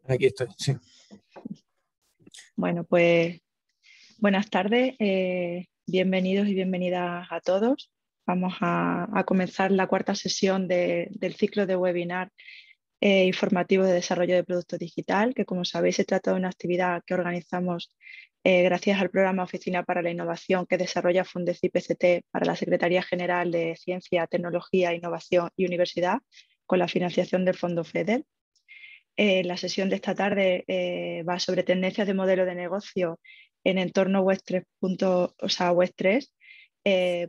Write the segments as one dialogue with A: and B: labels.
A: Aquí estoy, sí.
B: Bueno, pues buenas tardes, bienvenidos y bienvenidas a todos. Vamos a comenzar la cuarta sesión del ciclo de webinar informativo de desarrollo de producto digital, que como sabéis se trata de una actividad que organizamos gracias al programa Oficina para la Innovación que desarrolla Fundec PCT para la Secretaría General de Ciencia, Tecnología, Innovación y Universidad con la financiación del Fondo FEDER. La sesión de esta tarde va sobre tendencias de modelo de negocio en entorno Web 3, Web 3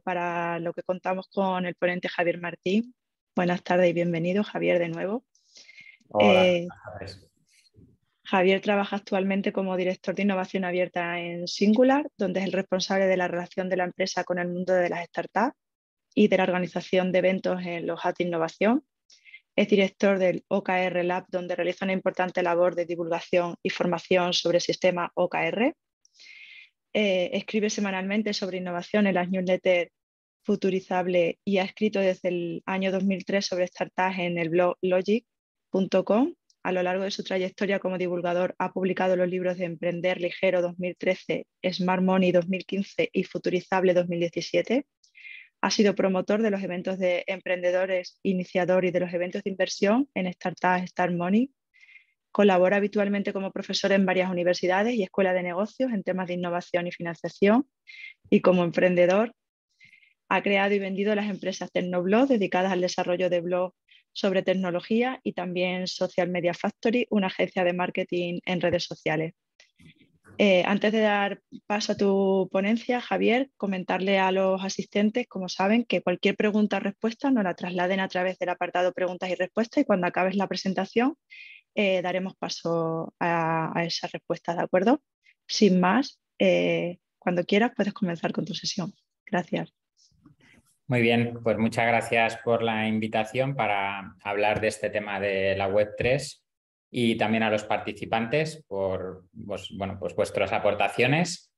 B: para lo que contamos con el ponente Javier Martín. Buenas tardes y bienvenido, Javier, de nuevo.
C: Hola.
B: Javier trabaja actualmente como director de innovación abierta en Singular, donde es el responsable de la relación de la empresa con el mundo de las startups y de la organización de eventos en los hubs de innovación. Es director del OKR Lab, donde realiza una importante labor de divulgación y formación sobre el sistema OKR. Escribe semanalmente sobre innovación en las newsletters Futurizable y ha escrito desde el año 2003 sobre startups en el blog logic.com. A lo largo de su trayectoria como divulgador ha publicado los libros de Emprender Ligero 2013, Smart Money 2015 y Futurizable 2017. Ha sido promotor de los eventos de emprendedores, iniciador y de los eventos de inversión en Startups Start Money. Colabora habitualmente como profesor en varias universidades y escuelas de negocios en temas de innovación y financiación. Y como emprendedor ha creado y vendido las empresas Tecnoblog dedicadas al desarrollo de blogs sobre tecnología y también Social Media Factory, una agencia de marketing en redes sociales. Antes de dar paso a tu ponencia, Javier, comentarle a los asistentes, como saben, que cualquier pregunta o respuesta nos la trasladen a través del apartado preguntas y respuestas y cuando acabes la presentación daremos paso a esas respuestas, ¿de acuerdo? Sin más, cuando quieras puedes comenzar con tu sesión. Gracias.
C: Muy bien, pues muchas gracias por la invitación para hablar de este tema de la Web3 y también a los participantes por pues vuestras aportaciones.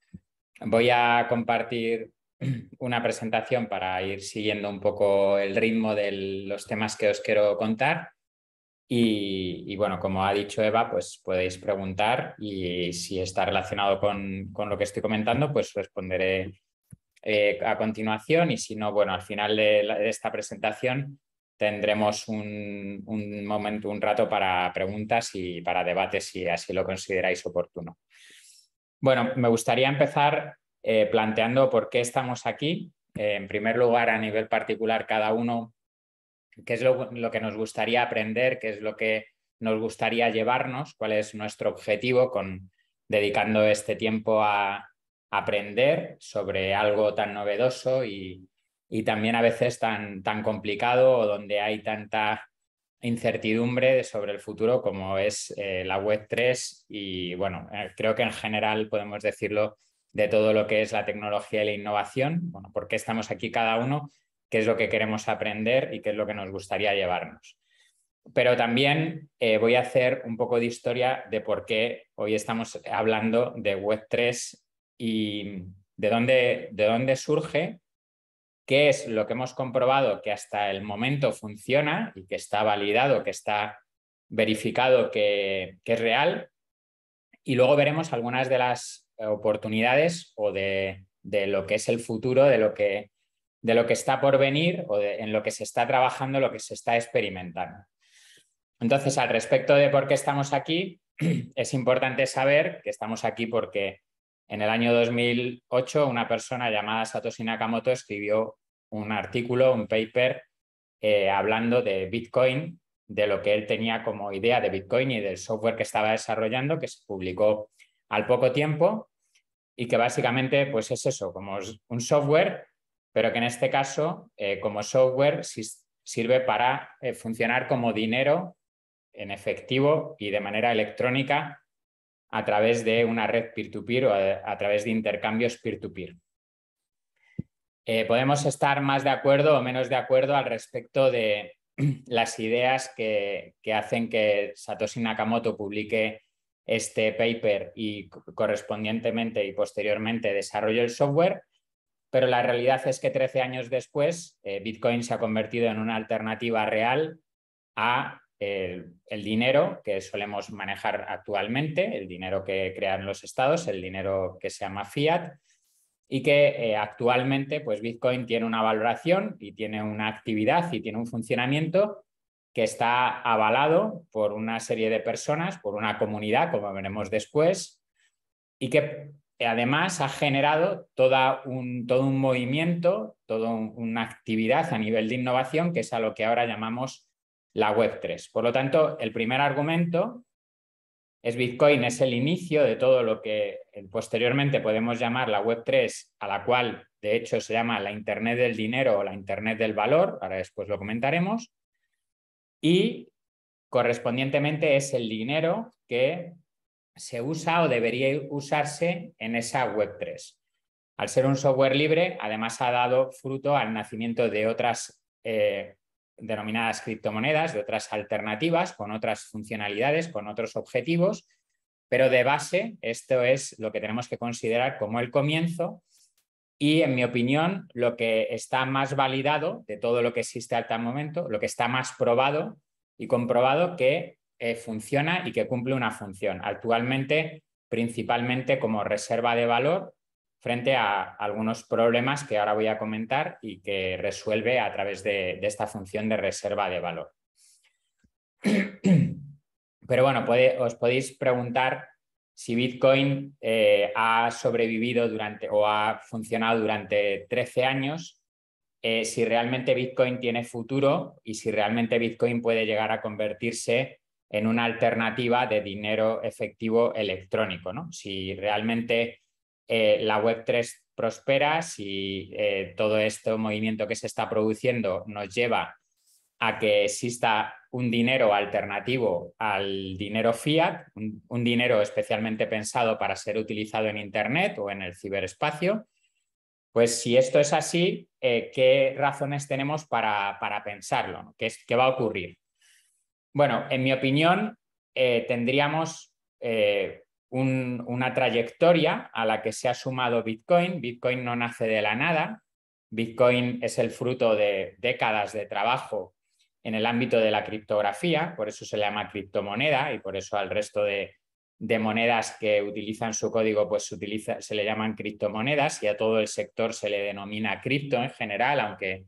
C: Voy a compartir una presentación para ir siguiendo un poco el ritmo de los temas que os quiero contar. Y bueno, como ha dicho Eva, pues podéis preguntar y si está relacionado con lo que estoy comentando, pues responderé a continuación y si no, bueno, al final de esta presentación tendremos un momento, un rato para preguntas y para debates si así lo consideráis oportuno. Bueno, me gustaría empezar planteando por qué estamos aquí. En primer lugar, a nivel particular, cada uno, qué es lo que nos gustaría aprender, qué es lo que nos gustaría llevarnos, cuál es nuestro objetivo dedicando este tiempo a aprender sobre algo tan novedoso y también a veces tan complicado o donde hay tanta incertidumbre sobre el futuro como es la Web3 y bueno, creo que en general podemos decirlo de todo lo que es la tecnología y la innovación. Bueno, ¿por qué estamos aquí cada uno? ¿Qué es lo que queremos aprender y qué es lo que nos gustaría llevarnos? Pero también voy a hacer un poco de historia de por qué hoy estamos hablando de Web3 y de dónde surge, qué es lo que hemos comprobado que hasta el momento funciona y que está validado, que está verificado que es real. Y luego veremos algunas de las oportunidades o de lo que es el futuro, de lo que está por venir o en lo que se está trabajando, lo que se está experimentando. Entonces, al respecto de por qué estamos aquí, es importante saber que estamos aquí porque en el año 2008 una persona llamada Satoshi Nakamoto escribió un artículo, un paper, hablando de Bitcoin, de lo que él tenía como idea de Bitcoin y del software que estaba desarrollando, que se publicó al poco tiempo y que básicamente pues es eso, como un software, pero que en este caso, como software, sirve para funcionar como dinero en efectivo y de manera electrónica a través de una red peer-to-peer o a través de intercambios peer-to-peer. Podemos estar más de acuerdo o menos de acuerdo al respecto de las ideas que hacen que Satoshi Nakamoto publique este paper y correspondientemente y posteriormente desarrolle el software, pero la realidad es que 13 años después Bitcoin se ha convertido en una alternativa real a el dinero que solemos manejar actualmente, el dinero que crean los estados, el dinero que se llama fiat, y que actualmente pues Bitcoin tiene una valoración y tiene una actividad y tiene un funcionamiento que está avalado por una serie de personas, por una comunidad, como veremos después, y que además ha generado todo un movimiento, toda una actividad a nivel de innovación, que es a lo que ahora llamamos la Web3. Por lo tanto, el primer argumento es Bitcoin es el inicio de todo lo que posteriormente podemos llamar la Web3, a la cual de hecho se llama la Internet del dinero o la Internet del valor, ahora después lo comentaremos, y correspondientemente es el dinero que se usa o debería usarse en esa Web3. Al ser un software libre, además ha dado fruto al nacimiento de otras denominadas criptomonedas, de otras alternativas, con otras funcionalidades, con otros objetivos, pero de base esto es lo que tenemos que considerar como el comienzo y, en mi opinión, lo que está más validado de todo lo que existe hasta el momento, lo que está más probado y comprobado que funciona y que cumple una función. Actualmente, principalmente como reserva de valor frente a algunos problemas que ahora voy a comentar y que resuelve a través de esta función de reserva de valor. Pero bueno, os podéis preguntar si Bitcoin ha sobrevivido o ha funcionado durante 13 años, si realmente Bitcoin tiene futuro y si realmente Bitcoin puede llegar a convertirse en una alternativa de dinero efectivo electrónico, ¿no? Si realmente la Web3 prospera, si todo este movimiento que se está produciendo nos lleva a que exista un dinero alternativo al dinero fiat, un dinero especialmente pensado para ser utilizado en Internet o en el ciberespacio. Pues si esto es así, ¿qué razones tenemos para pensarlo? ¿Qué va a ocurrir? Bueno, en mi opinión, tendríamos una trayectoria a la que se ha sumado Bitcoin. Bitcoin no nace de la nada. Bitcoin es el fruto de décadas de trabajo en el ámbito de la criptografía, por eso se le llama criptomoneda y por eso al resto de monedas que utilizan su código pues se le llaman criptomonedas y a todo el sector se le denomina cripto en general, aunque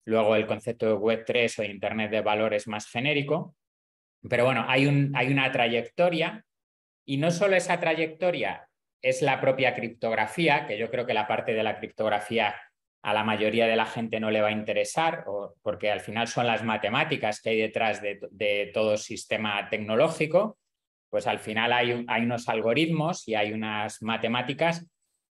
C: luego el concepto de Web3 o Internet de valor es más genérico. Pero bueno, hay una trayectoria y no solo esa trayectoria es la propia criptografía, que yo creo que la parte de la criptografía a la mayoría de la gente no le va a interesar, porque al final son las matemáticas que hay detrás de todo sistema tecnológico, pues al final hay unos algoritmos y hay unas matemáticas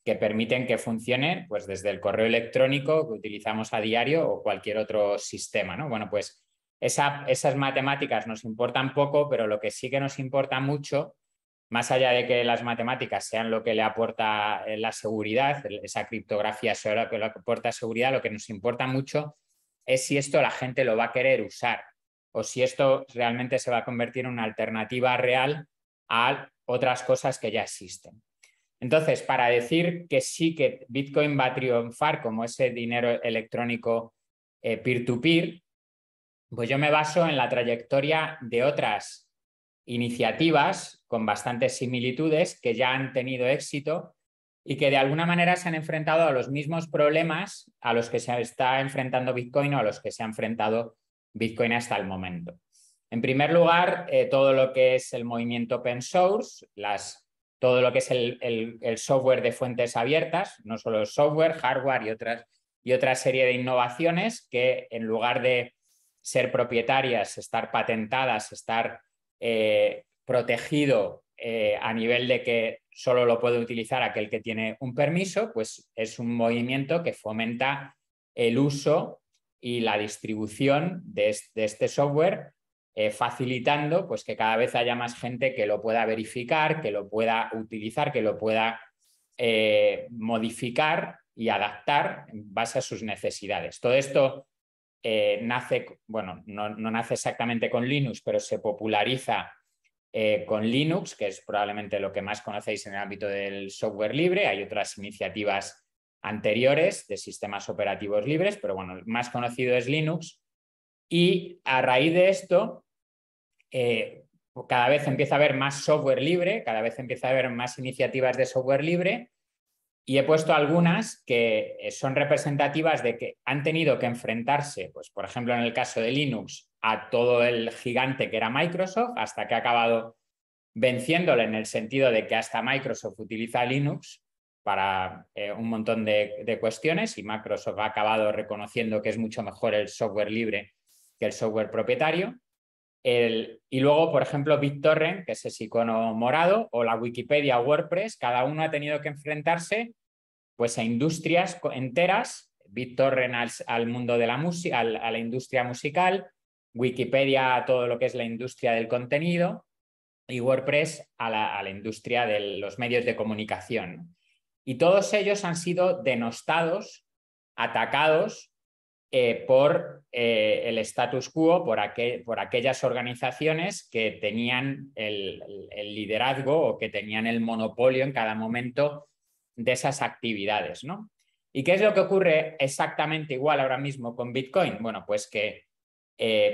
C: que permiten que funcione pues desde el correo electrónico que utilizamos a diario o cualquier otro sistema, ¿no? Bueno, pues esas matemáticas nos importan poco, pero lo que sí que nos importa mucho, más allá de que las matemáticas sean lo que le aporta la seguridad, esa criptografía sea lo que le aporta seguridad, lo que nos importa mucho es si esto la gente lo va a querer usar o si esto realmente se va a convertir en una alternativa real a otras cosas que ya existen. Entonces, para decir que sí que Bitcoin va a triunfar como ese dinero electrónico peer-to-peer, pues yo me baso en la trayectoria de otras iniciativas con bastantes similitudes que ya han tenido éxito y que de alguna manera se han enfrentado a los mismos problemas a los que se está enfrentando Bitcoin o a los que se ha enfrentado Bitcoin hasta el momento. En primer lugar, todo lo que es el movimiento open source, todo lo que es el software de fuentes abiertas, no solo el software, hardware y otra serie de innovaciones que en lugar de ser propietarias, estar patentadas, estar protegido a nivel de que solo lo puede utilizar aquel que tiene un permiso, pues es un movimiento que fomenta el uso y la distribución de este software, facilitando pues, que cada vez haya más gente que lo pueda verificar, que lo pueda utilizar, que lo pueda modificar y adaptar en base a sus necesidades. Todo esto nace, bueno, no nace exactamente con Linux, pero se populariza con Linux, que es probablemente lo que más conocéis en el ámbito del software libre. Hay otras iniciativas anteriores de sistemas operativos libres, pero bueno, el más conocido es Linux. Y a raíz de esto, cada vez empieza a haber más software libre, cada vez empieza a haber más iniciativas de software libre, y he puesto algunas que son representativas de que han tenido que enfrentarse, pues, por ejemplo, en el caso de Linux, a todo el gigante que era Microsoft, hasta que ha acabado venciéndole, en el sentido de que hasta Microsoft utiliza Linux para un montón de cuestiones, y Microsoft ha acabado reconociendo que es mucho mejor el software libre que el software propietario. Y luego, por ejemplo, BitTorrent, que es ese icono morado, o la Wikipedia, WordPress, cada uno ha tenido que enfrentarse, pues, a industrias enteras. BitTorrent al mundo de la música, a la industria musical, Wikipedia a todo lo que es la industria del contenido, y WordPress a la industria de los medios de comunicación. Y todos ellos han sido denostados, atacados por el status quo, por aquellas organizaciones que tenían el liderazgo o que tenían el monopolio en cada momento de esas actividades, ¿no? ¿Y qué es lo que ocurre exactamente igual ahora mismo con Bitcoin? Bueno, pues que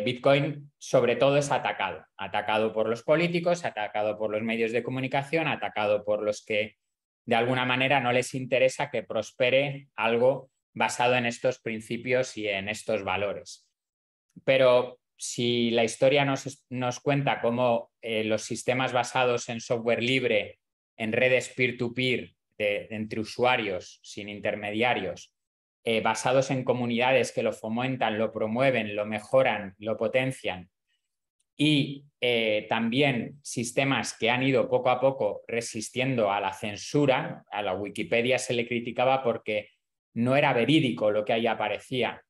C: Bitcoin sobre todo es atacado por los políticos, atacado por los medios de comunicación, atacado por los que de alguna manera no les interesa que prospere algo basado en estos principios y en estos valores. Pero si la historia nos cuenta cómo los sistemas basados en software libre, en redes peer-to-peer, entre usuarios sin intermediarios, basados en comunidades que lo fomentan, lo promueven, lo mejoran, lo potencian, y también sistemas que han ido poco a poco resistiendo a la censura. A la Wikipedia se le criticaba porque no era verídico lo que ahí aparecía.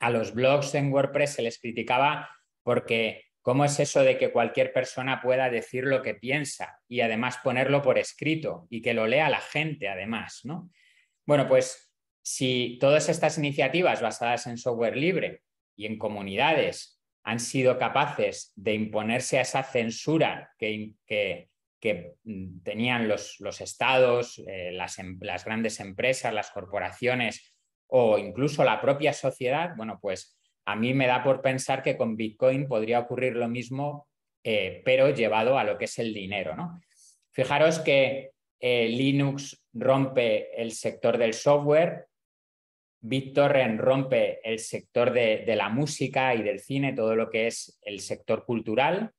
C: A los blogs en WordPress se les criticaba porque ¿cómo es eso de que cualquier persona pueda decir lo que piensa y además ponerlo por escrito y que lo lea la gente además, ¿no? Bueno, pues si todas estas iniciativas basadas en software libre y en comunidades han sido capaces de imponerse a esa censura que tenían los estados, las grandes empresas, las corporaciones o incluso la propia sociedad, bueno, pues a mí me da por pensar que con Bitcoin podría ocurrir lo mismo, pero llevado a lo que es el dinero, ¿no? Fijaros que Linux rompe el sector del software, BitTorrent rompe el sector de la música y del cine, todo lo que es el sector cultural,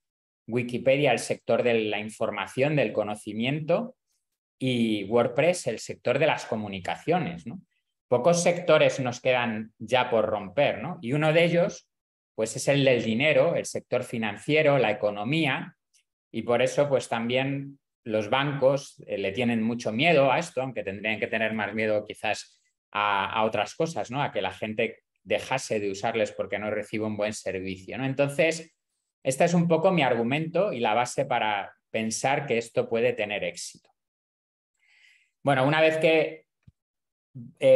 C: Wikipedia el sector de la información, del conocimiento, y WordPress el sector de las comunicaciones, ¿no? Pocos sectores nos quedan ya por romper, ¿no? Y uno de ellos, pues, es el del dinero, el sector financiero, la economía, y por eso, pues, también los bancos le tienen mucho miedo a esto, aunque tendrían que tener más miedo quizás a otras cosas, ¿no? A que la gente dejase de usarles porque no recibe un buen servicio, ¿no? Entonces, este es un poco mi argumento y la base para pensar que esto puede tener éxito. Bueno, una vez que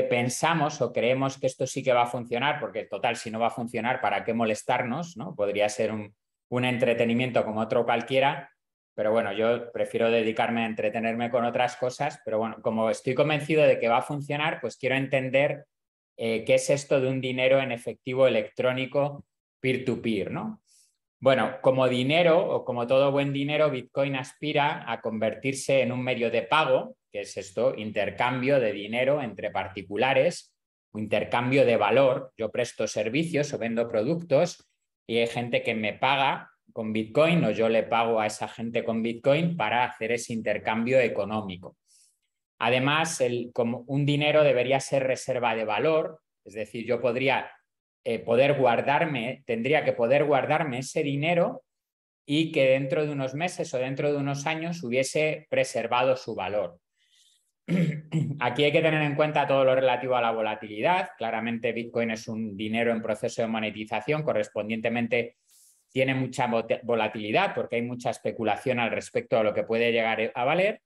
C: pensamos o creemos que esto sí que va a funcionar, porque total, si no va a funcionar, ¿para qué molestarnos, ¿no? Podría ser un entretenimiento como otro cualquiera, pero bueno, yo prefiero dedicarme a entretenerme con otras cosas, pero bueno, como estoy convencido de que va a funcionar, pues quiero entender qué es esto de un dinero en efectivo electrónico peer-to-peer, ¿no? Bueno, como dinero o como todo buen dinero, Bitcoin aspira a convertirse en un medio de pago, que es esto, intercambio de dinero entre particulares, intercambio de valor. Yo presto servicios o vendo productos y hay gente que me paga con Bitcoin o yo le pago a esa gente con Bitcoin para hacer ese intercambio económico. Además, como un dinero debería ser reserva de valor, es decir, yo tendría que poder guardarme ese dinero y que dentro de unos meses o dentro de unos años hubiese preservado su valor. Aquí hay que tener en cuenta todo lo relativo a la volatilidad. Claramente Bitcoin es un dinero en proceso de monetización, correspondientemente tiene mucha volatilidad porque hay mucha especulación al respecto a lo que puede llegar a valer.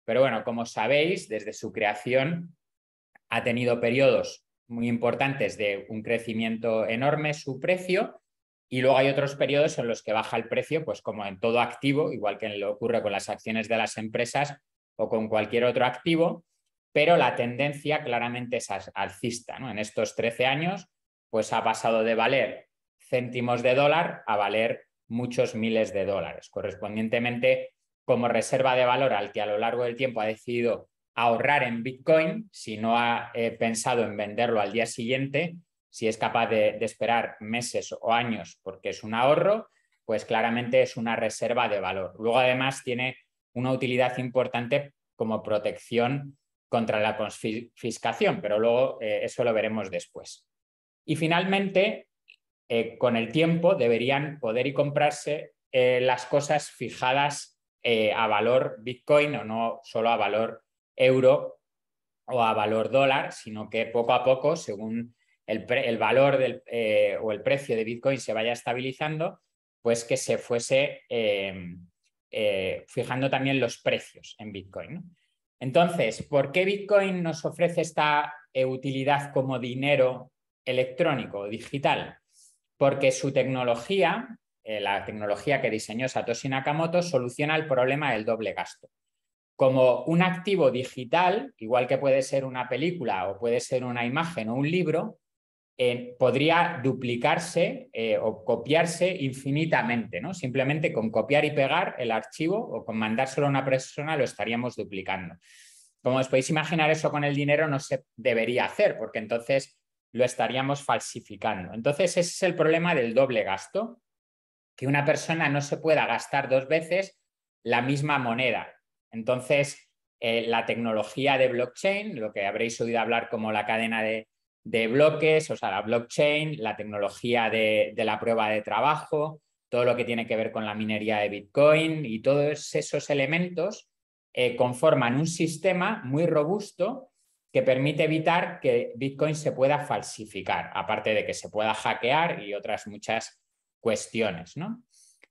C: Pero bueno, como sabéis, desde su creación ha tenido periodos muy importantes de un crecimiento enorme su precio, y luego hay otros periodos en los que baja el precio, pues como en todo activo, igual que le ocurre con las acciones de las empresas o con cualquier otro activo, pero la tendencia claramente es alcista, ¿no? En estos 13 años, pues ha pasado de valer céntimos de dólar a valer muchos miles de dólares. Correspondientemente, como reserva de valor al que a lo largo del tiempo ha decidido ahorrar en Bitcoin, si no ha pensado en venderlo al día siguiente, si es capaz de esperar meses o años porque es un ahorro, pues claramente es una reserva de valor. Luego, además, tiene una utilidad importante como protección contra la confiscación, pero luego eso lo veremos después. Y finalmente, con el tiempo deberían poder y comprarse las cosas fijadas a valor Bitcoin o no solo a valor euro o a valor dólar, sino que poco a poco, según el valor o el precio de Bitcoin se vaya estabilizando, pues que se fuese fijando también los precios en Bitcoin, ¿no? Entonces, ¿por qué Bitcoin nos ofrece esta utilidad como dinero electrónico o digital? Porque su tecnología, la tecnología que diseñó Satoshi Nakamoto, soluciona el problema del doble gasto. Como un activo digital, igual que puede ser una película o puede ser una imagen o un libro, podría duplicarse o copiarse infinitamente, ¿no? Simplemente con copiar y pegar el archivo o con mandárselo a una persona lo estaríamos duplicando. Como os podéis imaginar, eso con el dinero no se debería hacer, porque entonces lo estaríamos falsificando. Entonces, ese es el problema del doble gasto, que una persona no se pueda gastar dos veces la misma moneda. Entonces, la tecnología de blockchain, lo que habréis oído hablar como la cadena de bloques, o sea, la blockchain, la tecnología de la prueba de trabajo, todo lo que tiene que ver con la minería de Bitcoin y todos esos elementos conforman un sistema muy robusto que permite evitar que Bitcoin se pueda falsificar, aparte de que se pueda hackear y otras muchas cuestiones, ¿no?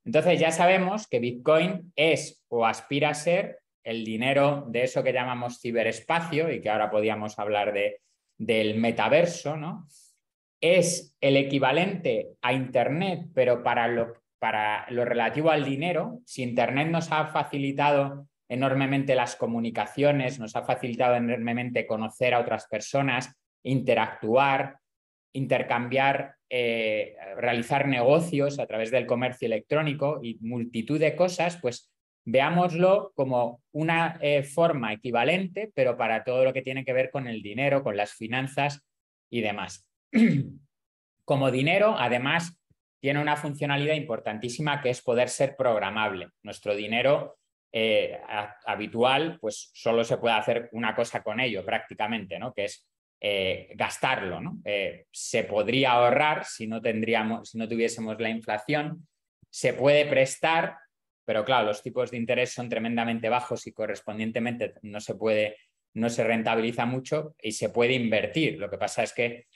C: Entonces ya sabemos que Bitcoin es o aspira a ser el dinero de eso que llamamos ciberespacio y que ahora podíamos hablar del metaverso, ¿no? Es el equivalente a Internet, pero para lo relativo al dinero. Si Internet nos ha facilitado enormemente las comunicaciones, nos ha facilitado enormemente conocer a otras personas, interactuar, intercambiar, realizar negocios a través del comercio electrónico y multitud de cosas, pues veámoslo como una forma equivalente, pero para todo lo que tiene que ver con el dinero, con las finanzas y demás. Como dinero, además, tiene una funcionalidad importantísima que es poder ser programable. Nuestro dinero habitual, pues solo se puede hacer una cosa con ello prácticamente, ¿no? Que es gastarlo, ¿no? Se podría ahorrar si no tuviésemos la inflación, se puede prestar, pero claro, los tipos de interés son tremendamente bajos y correspondientemente no se rentabiliza mucho y se puede invertir. Lo que pasa es que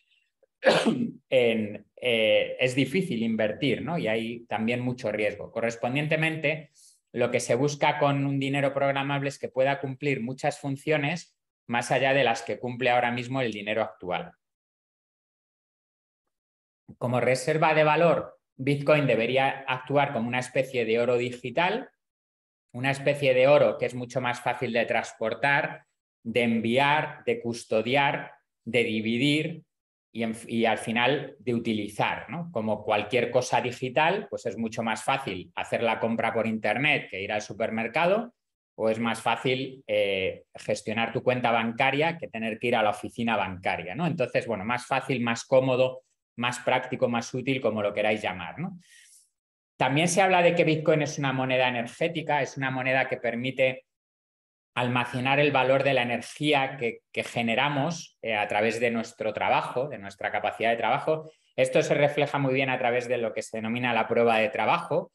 C: es difícil invertir, ¿no? Y hay también mucho riesgo. Correspondientemente, lo que se busca con un dinero programable es que pueda cumplir muchas funciones más allá de las que cumple ahora mismo el dinero actual. Como reserva de valor, Bitcoin debería actuar como una especie de oro digital, una especie de oro que es mucho más fácil de transportar, de enviar, de custodiar, de dividir y al final de utilizar, ¿no? Como cualquier cosa digital, pues es mucho más fácil hacer la compra por internet que ir al supermercado, o es más fácil gestionar tu cuenta bancaria que tener que ir a la oficina bancaria, ¿no? Entonces, bueno, más fácil, más cómodo, más práctico, más útil, como lo queráis llamar, ¿no? También se habla de que Bitcoin es una moneda energética, es una moneda que permite almacenar el valor de la energía que generamos a través de nuestro trabajo, de nuestra capacidad de trabajo. Esto se refleja muy bien a través de lo que se denomina la prueba de trabajo,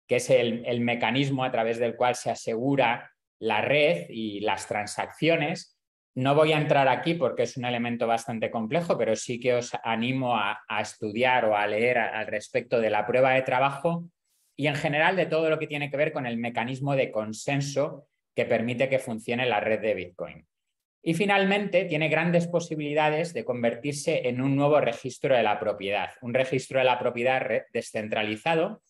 C: que es el mecanismo a través del cual se asegura la red y las transacciones. No voy a entrar aquí porque es un elemento bastante complejo, pero sí que os animo a estudiar o a leer al respecto de la prueba de trabajo y en general de todo lo que tiene que ver con el mecanismo de consenso que permite que funcione la red de Bitcoin. Y finalmente tiene grandes posibilidades de convertirse en un nuevo registro de la propiedad, un registro de la propiedad descentralizado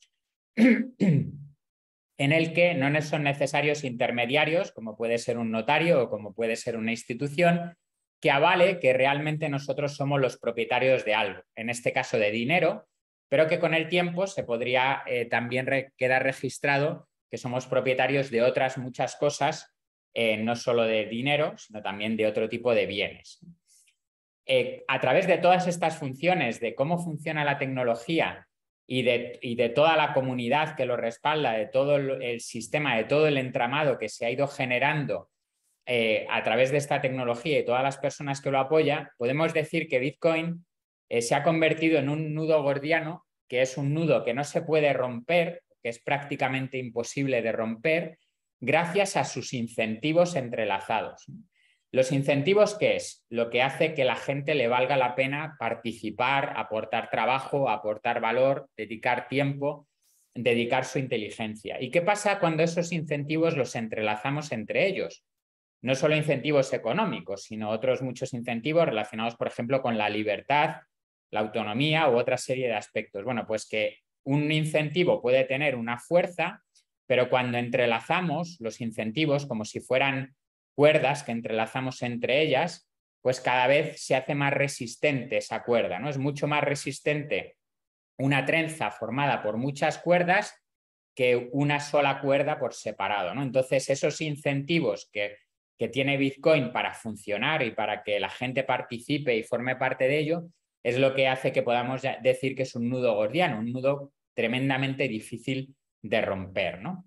C: en el que no son necesarios intermediarios, como puede ser un notario o como puede ser una institución, que avale que realmente nosotros somos los propietarios de algo, en este caso de dinero, pero que con el tiempo se podría también quedar registrado que somos propietarios de otras muchas cosas, no solo de dinero, sino también de otro tipo de bienes. A través de todas estas funciones, de cómo funciona la tecnología y de toda la comunidad que lo respalda, de todo el sistema, de todo el entramado que se ha ido generando a través de esta tecnología y todas las personas que lo apoyan, podemos decir que Bitcoin se ha convertido en un nudo gordiano, que es un nudo que no se puede romper, que es prácticamente imposible de romper, gracias a sus incentivos entrelazados. ¿Los incentivos qué es? Lo que hace que la gente le valga la pena participar, aportar trabajo, aportar valor, dedicar tiempo, dedicar su inteligencia. ¿Y qué pasa cuando esos incentivos los entrelazamos entre ellos? No solo incentivos económicos, sino otros muchos incentivos relacionados, por ejemplo, con la libertad, la autonomía u otra serie de aspectos. Bueno, pues que un incentivo puede tener una fuerza, pero cuando entrelazamos los incentivos como si fueran cuerdas que entrelazamos entre ellas, pues cada vez se hace más resistente esa cuerda, ¿no? Es mucho más resistente una trenza formada por muchas cuerdas que una sola cuerda por separado, ¿no? Entonces, esos incentivos que tiene Bitcoin para funcionar y para que la gente participe y forme parte de ello, es lo que hace que podamos decir que es un nudo gordiano, un nudo tremendamente difícil de romper, ¿no?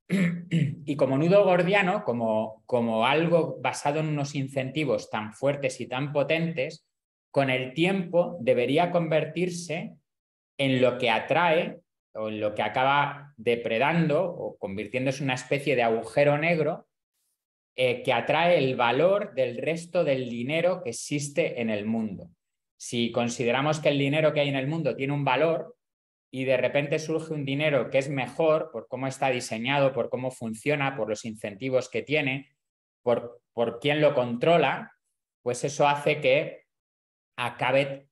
C: Y como nudo gordiano, como algo basado en unos incentivos tan fuertes y tan potentes, con el tiempo debería convertirse en lo que atrae o en lo que acaba depredando o convirtiéndose en una especie de agujero negro que atrae el valor del resto del dinero que existe en el mundo. Si consideramos que el dinero que hay en el mundo tiene un valor y de repente surge un dinero que es mejor por cómo está diseñado, por cómo funciona, por los incentivos que tiene, por quién lo controla, pues eso hace que acabe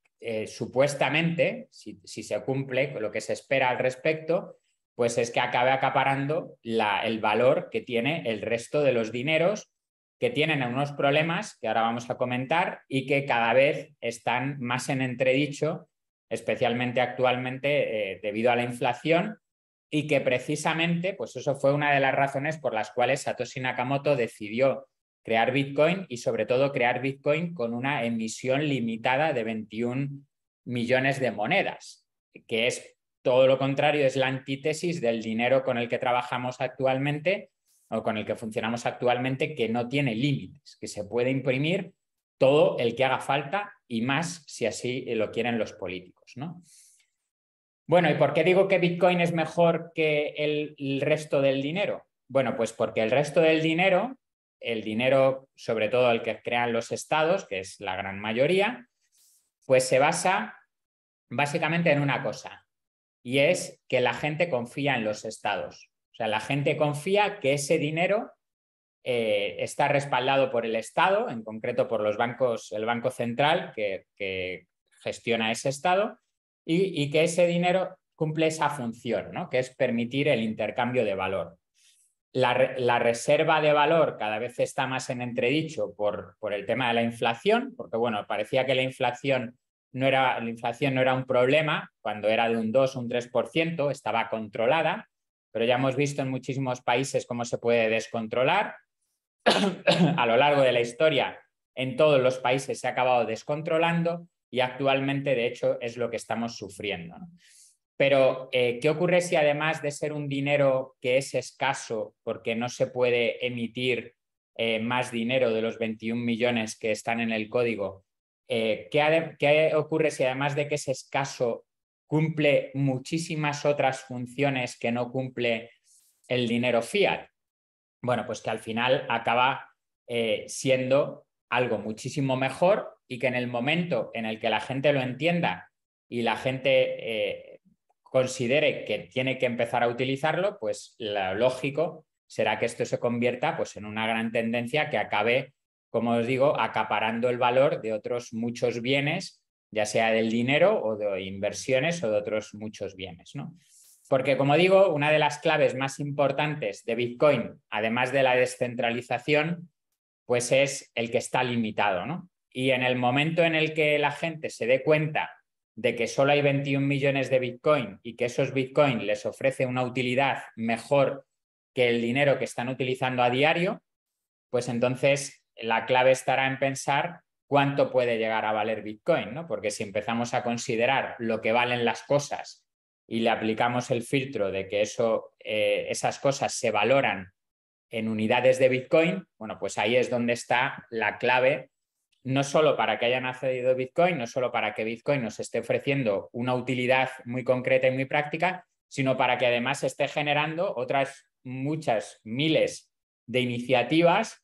C: supuestamente, si se cumple lo que se espera al respecto, pues es que acabe acaparando el valor que tiene el resto de los dineros que tienen unos problemas que ahora vamos a comentar y que cada vez están más en entredicho, especialmente actualmente debido a la inflación, y que precisamente, pues eso fue una de las razones por las cuales Satoshi Nakamoto decidió crear Bitcoin y sobre todo crear Bitcoin con una emisión limitada de 21 millones de monedas, que es todo lo contrario, es la antítesis del dinero con el que trabajamos actualmente o con el que funcionamos actualmente, que no tiene límites, que se puede imprimir todo el que haga falta y más si así lo quieren los políticos, ¿no? Bueno, ¿y por qué digo que Bitcoin es mejor que el resto del dinero? Bueno, pues porque el resto del dinero, el dinero sobre todo el que crean los estados, que es la gran mayoría, pues se basa básicamente en una cosa, y es que la gente confía en los estados. O sea, la gente confía que ese dinero está respaldado por el Estado, en concreto por los bancos, el Banco Central que gestiona ese Estado, y que ese dinero cumple esa función, ¿no? Que es permitir el intercambio de valor. La reserva de valor cada vez está más en entredicho por el tema de la inflación, porque bueno, parecía que la inflación no era un problema cuando era de un 2 o un 3%, estaba controlada, pero ya hemos visto en muchísimos países cómo se puede descontrolar. A lo largo de la historia, en todos los países se ha acabado descontrolando y actualmente, de hecho, es lo que estamos sufriendo, ¿no? Pero, ¿qué ocurre si además de ser un dinero que es escaso porque no se puede emitir más dinero de los 21 millones que están en el código? ¿Qué ocurre si además de que es escaso cumple muchísimas otras funciones que no cumple el dinero fiat? Bueno, pues que al final acaba siendo algo muchísimo mejor y que en el momento en el que la gente lo entienda y la gente considere que tiene que empezar a utilizarlo, pues lo lógico será que esto se convierta pues, en una gran tendencia que acabe, como os digo, acaparando el valor de otros muchos bienes, ya sea del dinero o de inversiones o de otros muchos bienes, ¿no? Porque, como digo, una de las claves más importantes de Bitcoin, además de la descentralización, pues es el que está limitado, ¿no? Y en el momento en el que la gente se dé cuenta de que solo hay 21 millones de Bitcoin y que esos Bitcoin les ofrece una utilidad mejor que el dinero que están utilizando a diario, pues entonces la clave estará en pensar cuánto puede llegar a valer Bitcoin, ¿no? Porque si empezamos a considerar lo que valen las cosas y le aplicamos el filtro de que esas cosas se valoran en unidades de Bitcoin, bueno, pues ahí es donde está la clave, no solo para que hayan accedido Bitcoin, no solo para que Bitcoin nos esté ofreciendo una utilidad muy concreta y muy práctica, sino para que además esté generando otras muchas miles de iniciativas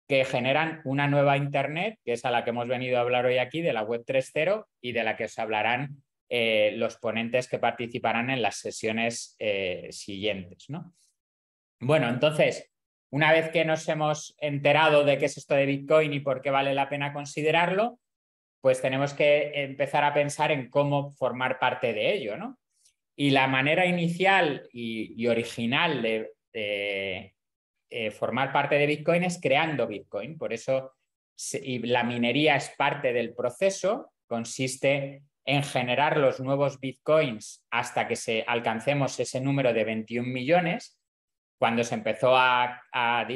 C: que generan una nueva Internet, que es a la que hemos venido a hablar hoy aquí, de la Web 3.0 y de la que os hablarán los ponentes que participarán en las sesiones siguientes, ¿no? Bueno, entonces, una vez que nos hemos enterado de qué es esto de Bitcoin y por qué vale la pena considerarlo, pues tenemos que empezar a pensar en cómo formar parte de ello, ¿no? Y la manera inicial y original de formar parte de Bitcoin es creando Bitcoin. Por eso y la minería es parte del proceso, consiste en generar los nuevos Bitcoins hasta que alcancemos ese número de 21 millones. Cuando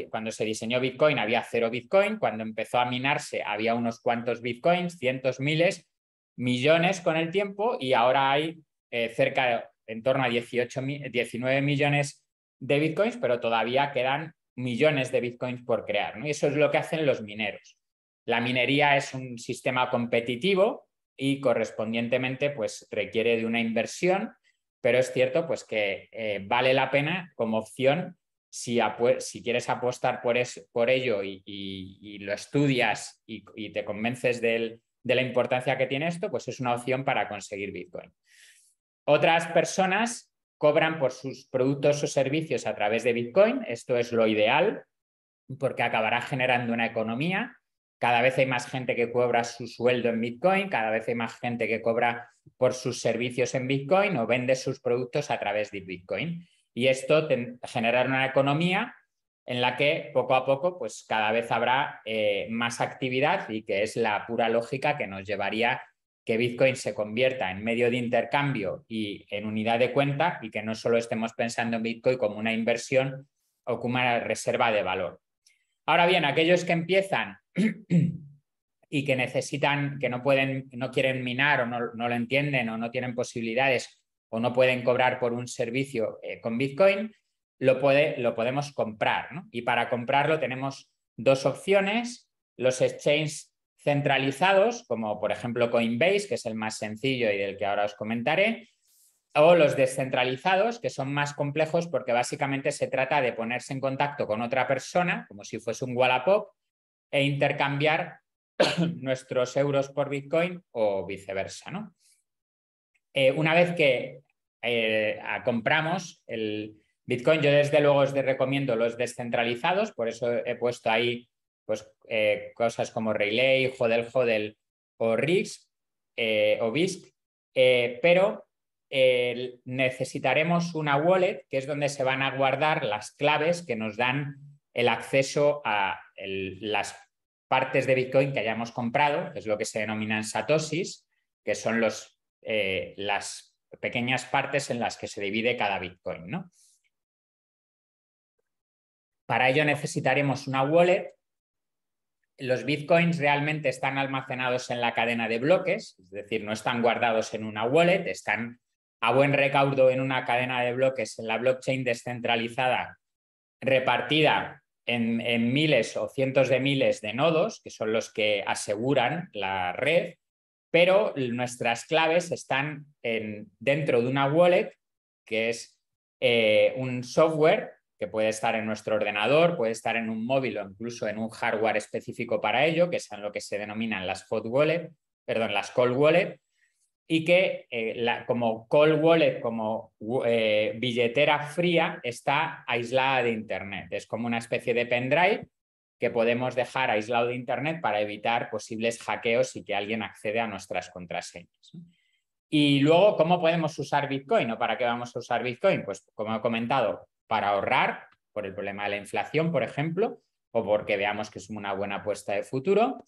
C: cuando se diseñó Bitcoin había 0 Bitcoin, cuando empezó a minarse había unos cuantos Bitcoins, cientos, miles, millones con el tiempo, y ahora hay en torno a 19 millones de Bitcoins, pero todavía quedan millones de Bitcoins por crear, ¿no? Y eso es lo que hacen los mineros. La minería es un sistema competitivo y correspondientemente pues requiere de una inversión, pero es cierto pues que vale la pena como opción si quieres apostar por ello y lo estudias y te convences de la importancia que tiene esto, pues es una opción para conseguir Bitcoin. Otras personas cobran por sus productos o servicios a través de Bitcoin. Esto es lo ideal porque acabará generando una economía. Cada vez hay más gente que cobra su sueldo en Bitcoin, cada vez hay más gente que cobra por sus servicios en Bitcoin o vende sus productos a través de Bitcoin. Y esto generará una economía en la que poco a poco pues cada vez habrá más actividad, y que es la pura lógica que nos llevaría que Bitcoin se convierta en medio de intercambio y en unidad de cuenta, y que no solo estemos pensando en Bitcoin como una inversión o como una reserva de valor. Ahora bien, aquellos que empiezan y que necesitan, que no quieren minar o no lo entienden o no tienen posibilidades o no pueden cobrar por un servicio con Bitcoin, lo podemos comprar, ¿no? Y para comprarlo tenemos dos opciones: los exchanges centralizados, como por ejemplo Coinbase, que es el más sencillo y del que ahora os comentaré, o los descentralizados, que son más complejos porque básicamente se trata de ponerse en contacto con otra persona, como si fuese un Wallapop, e intercambiar nuestros euros por Bitcoin o viceversa, ¿no? Una vez que compramos el Bitcoin, yo desde luego os recomiendo los descentralizados, por eso he puesto ahí pues, cosas como Relay, Hodl o RISC o BISC, pero necesitaremos una wallet, que es donde se van a guardar las claves que nos dan el acceso a las partes de Bitcoin que hayamos comprado, que es lo que se denominan satoshis, que son las pequeñas partes en las que se divide cada Bitcoin, ¿no? Para ello necesitaremos una wallet. Los Bitcoins realmente están almacenados en la cadena de bloques, es decir, no están guardados en una wallet, están a buen recaudo en una cadena de bloques en la blockchain descentralizada, repartida en miles o cientos de miles de nodos, que son los que aseguran la red, pero nuestras claves están dentro de una wallet, que es un software que puede estar en nuestro ordenador, puede estar en un móvil o incluso en un hardware específico para ello, que son lo que se denominan las cold wallet, y que como cold wallet, como billetera fría, está aislada de Internet. Es como una especie de pendrive que podemos dejar aislado de Internet para evitar posibles hackeos y que alguien accede a nuestras contraseñas. Y luego, ¿cómo podemos usar Bitcoin? ¿O para qué vamos a usar Bitcoin? Pues, como he comentado, para ahorrar por el problema de la inflación, por ejemplo, o porque veamos que es una buena apuesta de futuro.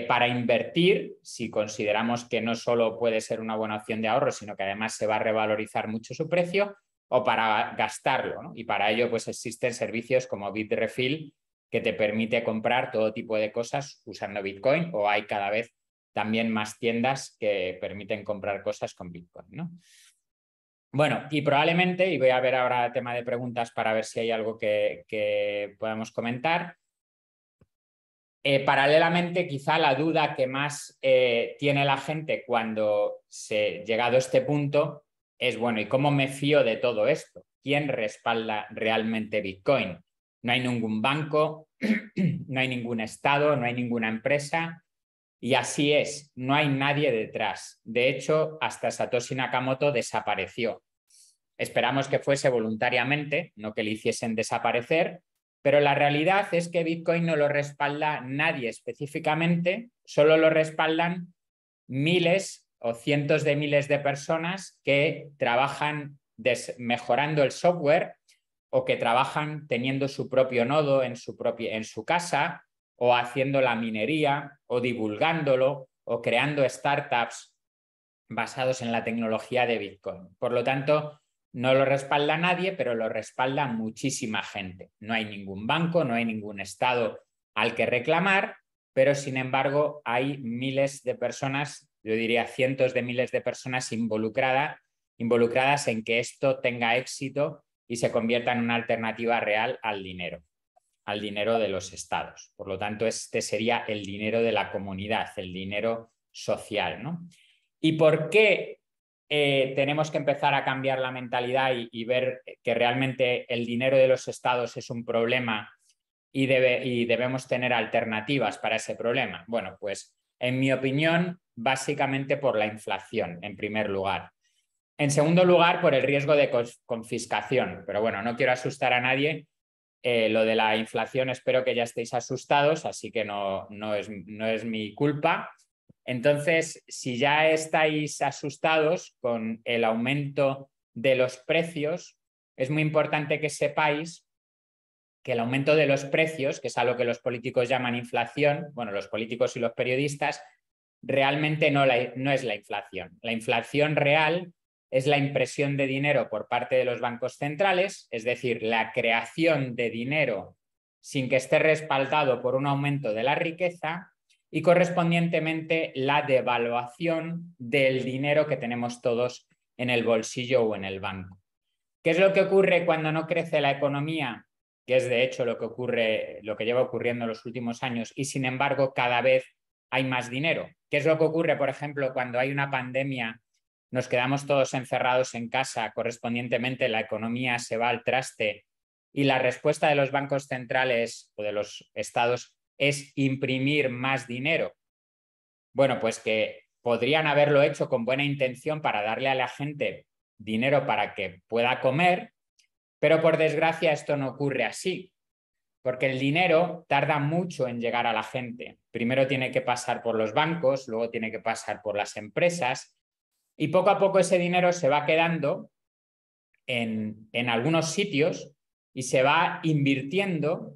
C: Para invertir, si consideramos que no solo puede ser una buena opción de ahorro, sino que además se va a revalorizar mucho su precio, o para gastarlo, ¿no? Y para ello pues existen servicios como Bitrefill, que te permite comprar todo tipo de cosas usando Bitcoin, o hay cada vez también más tiendas que permiten comprar cosas con Bitcoin, ¿no? Bueno, y probablemente, y voy a ver ahora el tema de preguntas para ver si hay algo que podamos comentar. Paralelamente, quizá la duda que más tiene la gente cuando llegado a este punto es, bueno, ¿y cómo me fío de todo esto? ¿Quién respalda realmente Bitcoin? No hay ningún banco, no hay ningún estado, no hay ninguna empresa. Y así es, no hay nadie detrás. De hecho, hasta Satoshi Nakamoto desapareció. Esperamos que fuese voluntariamente, no que le hiciesen desaparecer, pero la realidad es que Bitcoin no lo respalda nadie específicamente, solo lo respaldan miles o cientos de miles de personas que trabajan mejorando el software o que trabajan teniendo su propio nodo en su casa, o haciendo la minería, o divulgándolo, o creando startups basados en la tecnología de Bitcoin. Por lo tanto, no lo respalda nadie, pero lo respalda muchísima gente. No hay ningún banco, no hay ningún estado al que reclamar, pero sin embargo hay miles de personas, yo diría cientos de miles de personas involucradas en que esto tenga éxito y se convierta en una alternativa real al dinero de los estados. Por lo tanto, este sería el dinero de la comunidad, el dinero social, ¿no? ¿Y por qué tenemos que empezar a cambiar la mentalidad y ver que realmente el dinero de los estados es un problema y debemos tener alternativas para ese problema? Bueno, pues en mi opinión, básicamente por la inflación, en primer lugar. En segundo lugar, por el riesgo de confiscación. Pero bueno, no quiero asustar a nadie. Lo de la inflación espero que ya estéis asustados, así que no es mi culpa. Entonces, si ya estáis asustados con el aumento de los precios, es muy importante que sepáis que el aumento de los precios, que es algo que los políticos llaman inflación, bueno, los políticos y los periodistas, realmente no es la inflación. La inflación real es la impresión de dinero por parte de los bancos centrales, es decir, la creación de dinero sin que esté respaldado por un aumento de la riqueza, y correspondientemente la devaluación del dinero que tenemos todos en el bolsillo o en el banco. ¿Qué es lo que ocurre cuando no crece la economía? Que es de hecho lo que lleva ocurriendo en los últimos años, y sin embargo cada vez hay más dinero. ¿Qué es lo que ocurre, por ejemplo, cuando hay una pandemia, nos quedamos todos encerrados en casa, correspondientemente la economía se va al traste y la respuesta de los bancos centrales o de los estados es imprimir más dinero? Bueno, pues que podrían haberlo hecho con buena intención para darle a la gente dinero para que pueda comer, pero por desgracia esto no ocurre así, porque el dinero tarda mucho en llegar a la gente. Primero tiene que pasar por los bancos, luego tiene que pasar por las empresas, y poco a poco ese dinero se va quedando en algunos sitios y se va invirtiendo,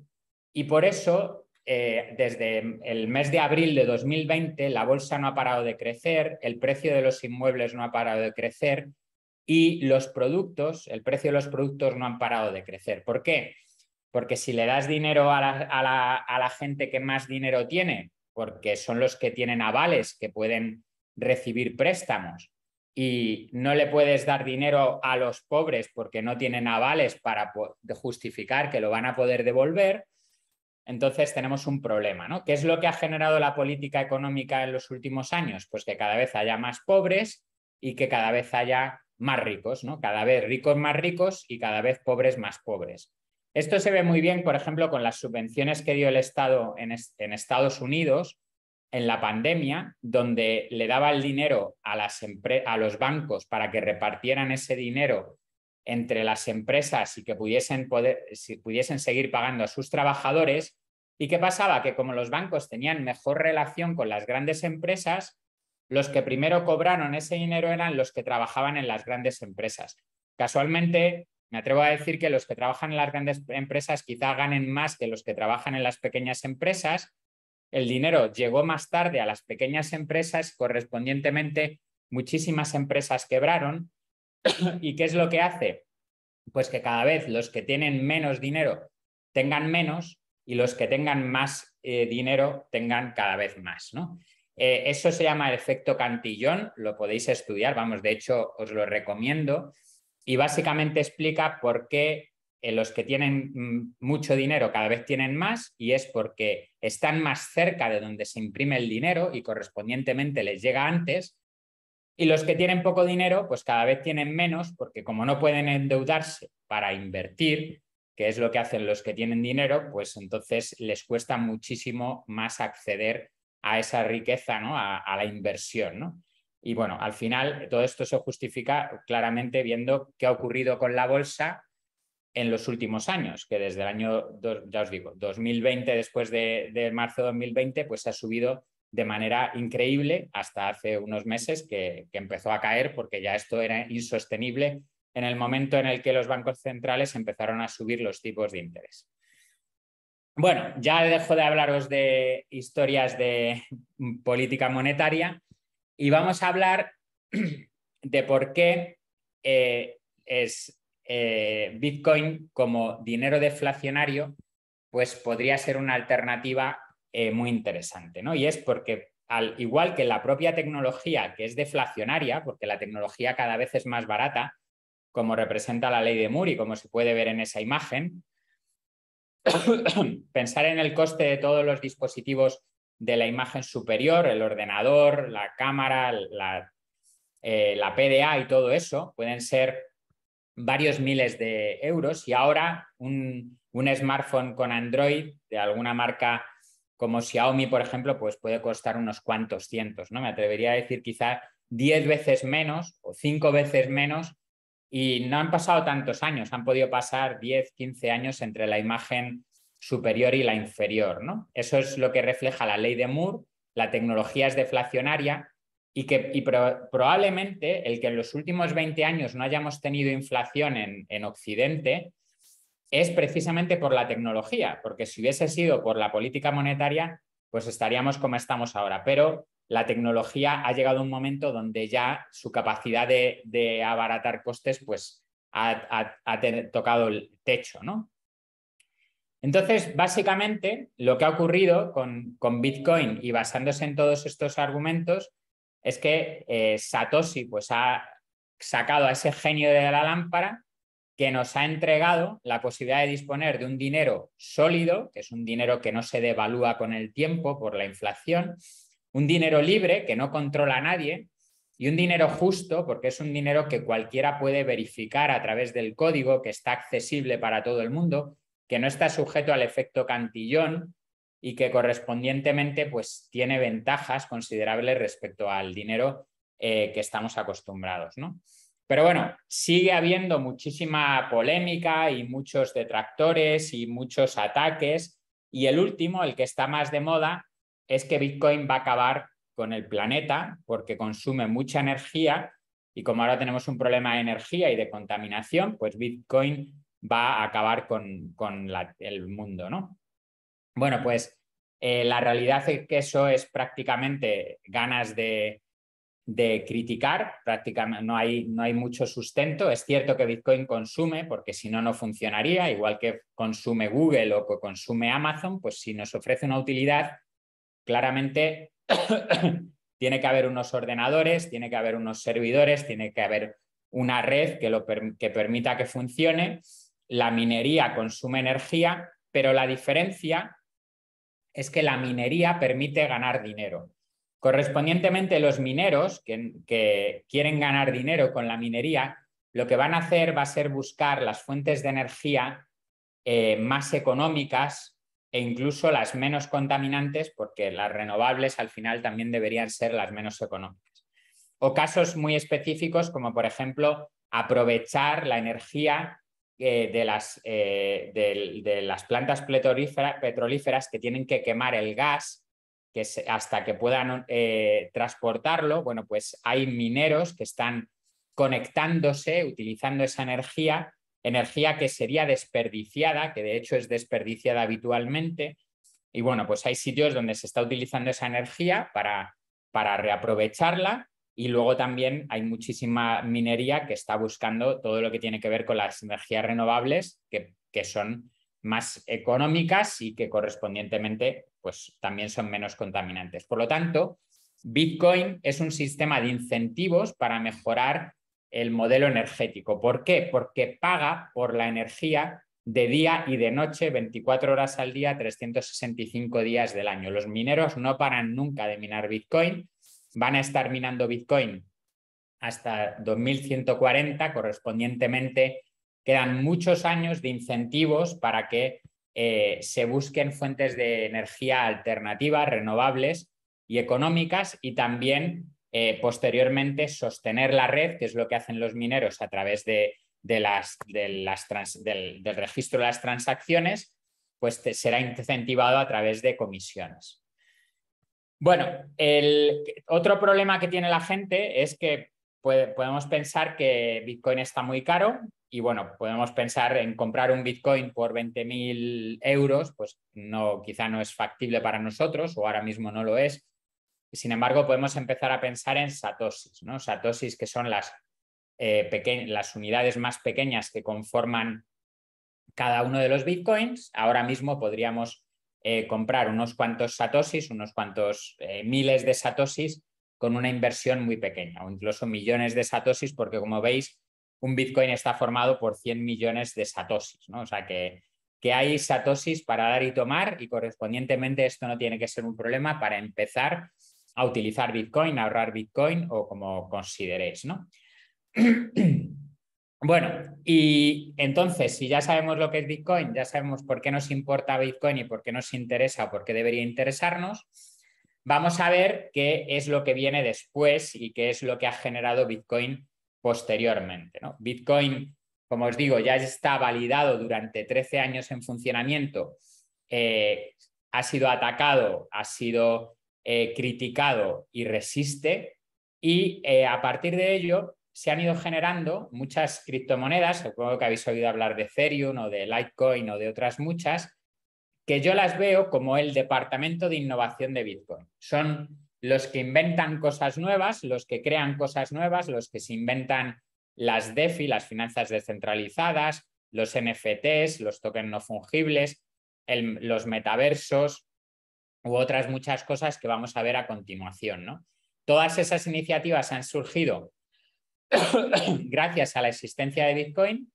C: y por eso desde el mes de abril de 2020 la bolsa no ha parado de crecer, el precio de los inmuebles no ha parado de crecer y los productos, el precio de los productos no han parado de crecer. ¿Por qué? Porque si le das dinero a la gente que más dinero tiene, porque son los que tienen avales, que pueden recibir préstamos, y no le puedes dar dinero a los pobres porque no tienen avales para justificar que lo van a poder devolver, entonces tenemos un problema, ¿no? ¿Qué es lo que ha generado la política económica en los últimos años? Pues que cada vez haya más pobres y que cada vez haya más ricos, ¿no? Cada vez ricos más ricos y cada vez pobres más pobres. Esto se ve muy bien, por ejemplo, con las subvenciones que dio el Estado en Estados Unidos en la pandemia, donde le daba el dinero a los bancos para que repartieran ese dinero entre las empresas y que pudiesen seguir pagando a sus trabajadores. ¿Y qué pasaba? Que como los bancos tenían mejor relación con las grandes empresas, los que primero cobraron ese dinero eran los que trabajaban en las grandes empresas. Casualmente, me atrevo a decir que los que trabajan en las grandes empresas quizá ganen más que los que trabajan en las pequeñas empresas, el dinero llegó más tarde a las pequeñas empresas, correspondientemente muchísimas empresas quebraron. ¿Y qué es lo que hace? Pues que cada vez los que tienen menos dinero tengan menos y los que tengan más dinero tengan cada vez más, ¿no? Eso se llama el efecto Cantillon, lo podéis estudiar, vamos, de hecho os lo recomiendo, y básicamente explica por qué los que tienen mucho dinero cada vez tienen más, y es porque están más cerca de donde se imprime el dinero y correspondientemente les llega antes, y los que tienen poco dinero pues cada vez tienen menos, porque como no pueden endeudarse para invertir, que es lo que hacen los que tienen dinero, pues entonces les cuesta muchísimo más acceder a esa riqueza, ¿no? a la inversión, ¿no? Y bueno, al final todo esto se justifica claramente viendo qué ha ocurrido con la bolsa en los últimos años, que desde el año, ya os digo, 2020, después de marzo de 2020, pues ha subido de manera increíble hasta hace unos meses que empezó a caer porque ya esto era insostenible en el momento en el que los bancos centrales empezaron a subir los tipos de interés. Bueno, ya dejo de hablaros de historias de política monetaria y vamos a hablar de por qué Bitcoin como dinero deflacionario pues podría ser una alternativa muy interesante, ¿no? Y es porque al igual que la propia tecnología, que es deflacionaria, porque la tecnología cada vez es más barata, como representa la ley de Moore y como se puede ver en esa imagen, pensar en el coste de todos los dispositivos de la imagen superior, el ordenador, la cámara, la PDA y todo eso, pueden ser varios miles de euros, y ahora un smartphone con Android de alguna marca como Xiaomi, por ejemplo, pues puede costar unos cuantos cientos, ¿no? Me atrevería a decir quizá 10 veces menos o 5 veces menos, y no han pasado tantos años, han podido pasar 10, 15 años entre la imagen superior y la inferior, ¿no? Eso es lo que refleja la ley de Moore, la tecnología es deflacionaria y probablemente el que en los últimos 20 años no hayamos tenido inflación en Occidente es precisamente por la tecnología, porque si hubiese sido por la política monetaria, pues estaríamos como estamos ahora, pero la tecnología ha llegado a un momento donde ya su capacidad de abaratar costes pues ha tocado el techo, ¿no? Entonces, básicamente, lo que ha ocurrido con Bitcoin y basándose en todos estos argumentos es que Satoshi pues, ha sacado a ese genio de la lámpara que nos ha entregado la posibilidad de disponer de un dinero sólido, que es un dinero que no se devalúa con el tiempo por la inflación, un dinero libre que no controla a nadie y un dinero justo porque es un dinero que cualquiera puede verificar a través del código, que está accesible para todo el mundo, que no está sujeto al efecto Cantillon y que correspondientemente pues, tiene ventajas considerables respecto al dinero que estamos acostumbrados, ¿no? Pero bueno, sigue habiendo muchísima polémica y muchos detractores y muchos ataques, y el último, el que está más de moda, es que Bitcoin va a acabar con el planeta porque consume mucha energía, y como ahora tenemos un problema de energía y de contaminación, pues Bitcoin va a acabar con el mundo, ¿no? Bueno, pues la realidad es que eso es prácticamente ganas de criticar, prácticamente no hay mucho sustento. Es cierto que Bitcoin consume, porque si no, no funcionaría, igual que consume Google o que consume Amazon, pues si nos ofrece una utilidad, claramente tiene que haber unos ordenadores, tiene que haber unos servidores, tiene que haber una red que permita que funcione. La minería consume energía, pero la diferencia es que la minería permite ganar dinero. Correspondientemente, los mineros que quieren ganar dinero con la minería, lo que van a hacer va a ser buscar las fuentes de energía más económicas e incluso las menos contaminantes, porque las renovables al final también deberían ser las menos económicas. O casos muy específicos como, por ejemplo, aprovechar la energía de las plantas petrolíferas que tienen que quemar el gas hasta que puedan transportarlo. Bueno, pues hay mineros que están conectándose, utilizando esa energía que sería desperdiciada, que de hecho es desperdiciada habitualmente, Y bueno, pues hay sitios donde se está utilizando esa energía para reaprovecharla, y luego también hay muchísima minería que está buscando todo lo que tiene que ver con las energías renovables, que son más económicas y que correspondientemente pues, también son menos contaminantes. Por lo tanto, Bitcoin es un sistema de incentivos para mejorar el modelo energético. ¿Por qué? Porque paga por la energía de día y de noche, 24 horas al día, 365 días del año. Los mineros no paran nunca de minar Bitcoin, van a estar minando Bitcoin hasta 2140, correspondientemente quedan muchos años de incentivos para que se busquen fuentes de energía alternativas, renovables y económicas, y también posteriormente sostener la red, que es lo que hacen los mineros a través del registro de las transacciones, pues será incentivado a través de comisiones. Bueno, el otro problema que tiene la gente es que podemos pensar que Bitcoin está muy caro, y bueno, podemos pensar en comprar un Bitcoin por 20.000 euros, pues no, quizá no es factible para nosotros, o ahora mismo no lo es. Sin embargo, podemos empezar a pensar en satoshis, ¿no? Satoshis, que son las unidades más pequeñas que conforman cada uno de los Bitcoins. Ahora mismo podríamos comprar unos cuantos satoshis, unos cuantos miles de satoshis con una inversión muy pequeña, o incluso millones de satoshis, porque como veis, un Bitcoin está formado por 100 millones de satoshis, ¿no? O sea que hay satoshis para dar y tomar, y correspondientemente esto no tiene que ser un problema para empezar a utilizar Bitcoin, a ahorrar Bitcoin o como consideréis, ¿no? Bueno, y entonces, si ya sabemos lo que es Bitcoin, ya sabemos por qué nos importa Bitcoin y por qué nos interesa o por qué debería interesarnos, vamos a ver qué es lo que viene después y qué es lo que ha generado Bitcoin posteriormente, ¿no? Bitcoin, como os digo, ya está validado durante 13 años en funcionamiento, ha sido atacado, ha sido criticado y resiste, y a partir de ello se han ido generando muchas criptomonedas. Supongo que habéis oído hablar de Ethereum o de Litecoin o de otras muchas, que yo las veo como el departamento de innovación de Bitcoin. Son los que inventan cosas nuevas, los que crean cosas nuevas, los que se inventan las DeFi, las finanzas descentralizadas, los NFTs, los tokens no fungibles, los metaversos u otras muchas cosas que vamos a ver a continuación, ¿no? Todas esas iniciativas han surgido gracias a la existencia de Bitcoin,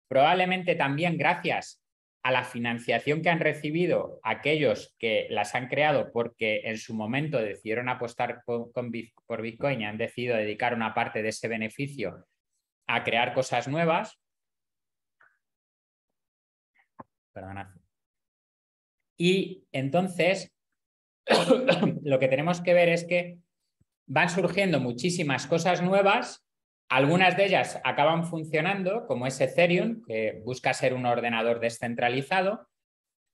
C: probablemente también gracias a la financiación que han recibido aquellos que las han creado porque en su momento decidieron apostar por Bitcoin y han decidido dedicar una parte de ese beneficio a crear cosas nuevas. Perdonad. Y entonces lo que tenemos que ver es que van surgiendo muchísimas cosas nuevas. Algunas de ellas acaban funcionando, como es Ethereum, que busca ser un ordenador descentralizado,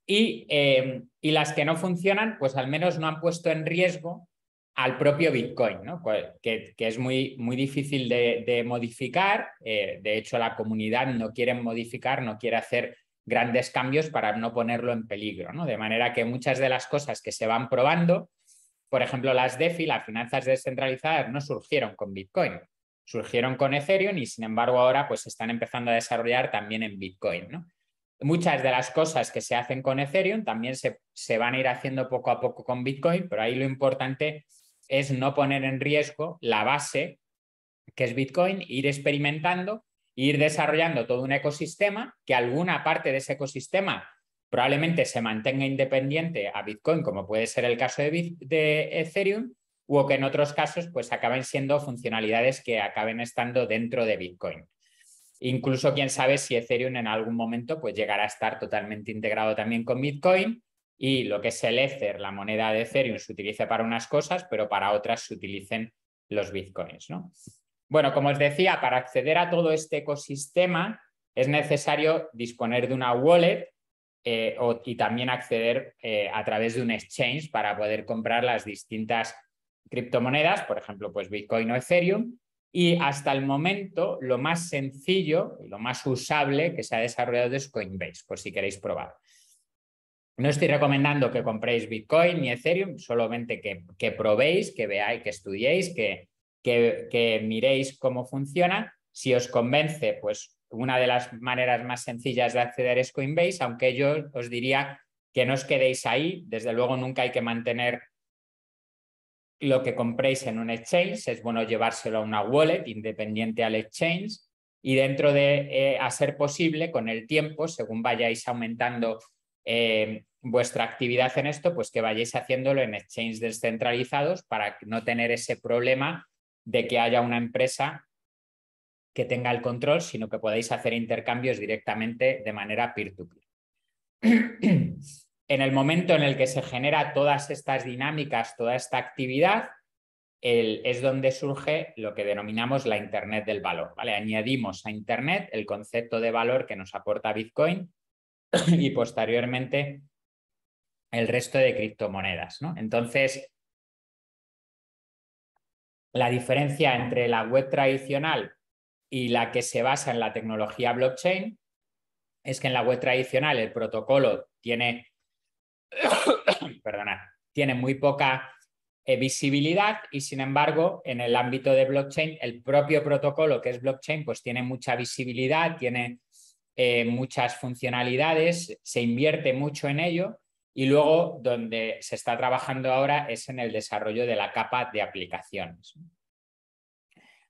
C: y las que no funcionan, pues al menos no han puesto en riesgo al propio Bitcoin, ¿no? que es muy, muy difícil de modificar. De hecho, la comunidad no quiere modificar, no quiere hacer grandes cambios para no ponerlo en peligro, ¿no? De manera que muchas de las cosas que se van probando, por ejemplo, las DeFi, las finanzas descentralizadas, no surgieron con Bitcoin, surgieron con Ethereum, y sin embargo ahora pues se están empezando a desarrollar también en Bitcoin, ¿no? Muchas de las cosas que se hacen con Ethereum también se van a ir haciendo poco a poco con Bitcoin, pero ahí lo importante es no poner en riesgo la base que es Bitcoin, ir experimentando, ir desarrollando todo un ecosistema, que alguna parte de ese ecosistema probablemente se mantenga independiente a Bitcoin, como puede ser el caso de Ethereum, o que en otros casos pues acaben siendo funcionalidades que acaben estando dentro de Bitcoin. Incluso quién sabe si Ethereum en algún momento pues llegará a estar totalmente integrado también con Bitcoin, y lo que es el Ether, la moneda de Ethereum, se utilice para unas cosas, pero para otras se utilicen los Bitcoins, ¿no? Bueno, como os decía, para acceder a todo este ecosistema es necesario disponer de una wallet y también acceder a través de un exchange para poder comprar las distintas criptomonedas, por ejemplo, pues Bitcoin o Ethereum. Y hasta el momento lo más sencillo, lo más usable que se ha desarrollado es Coinbase, por si queréis probar. No estoy recomendando que compréis Bitcoin ni Ethereum, solamente que probéis, que veáis, que estudiéis, que miréis cómo funciona. Si os convence, pues una de las maneras más sencillas de acceder es Coinbase, aunque yo os diría que no os quedéis ahí. Desde luego nunca hay que mantener lo que compréis en un exchange, es bueno llevárselo a una wallet independiente al exchange y dentro de, a ser posible, con el tiempo, según vayáis aumentando vuestra actividad en esto, pues que vayáis haciéndolo en exchanges descentralizados para no tener ese problema de que haya una empresa que tenga el control, sino que podáis hacer intercambios directamente de manera peer-to-peer. En el momento en el que se genera todas estas dinámicas, toda esta actividad, es donde surge lo que denominamos la Internet del valor, ¿vale? Añadimos a Internet el concepto de valor que nos aporta Bitcoin y posteriormente el resto de criptomonedas, ¿no? Entonces, la diferencia entre la web tradicional y la que se basa en la tecnología blockchain es que en la web tradicional el protocolo tiene, tiene muy poca visibilidad y sin embargo en el ámbito de blockchain el propio protocolo que es blockchain pues tiene mucha visibilidad, tiene muchas funcionalidades, se invierte mucho en ello y luego donde se está trabajando ahora es en el desarrollo de la capa de aplicaciones.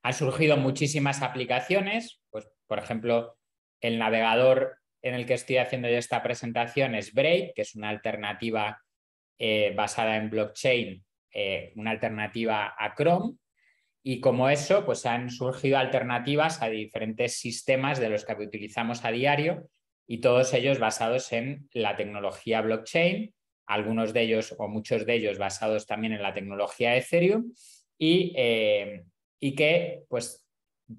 C: Han surgido muchísimas aplicaciones, pues por ejemplo el navegador en el que estoy haciendo yo esta presentación es Brave, que es una alternativa basada en blockchain, una alternativa a Chrome, y como eso, pues han surgido alternativas a diferentes sistemas de los que utilizamos a diario y todos ellos basados en la tecnología blockchain, algunos de ellos o muchos de ellos basados también en la tecnología Ethereum y que pues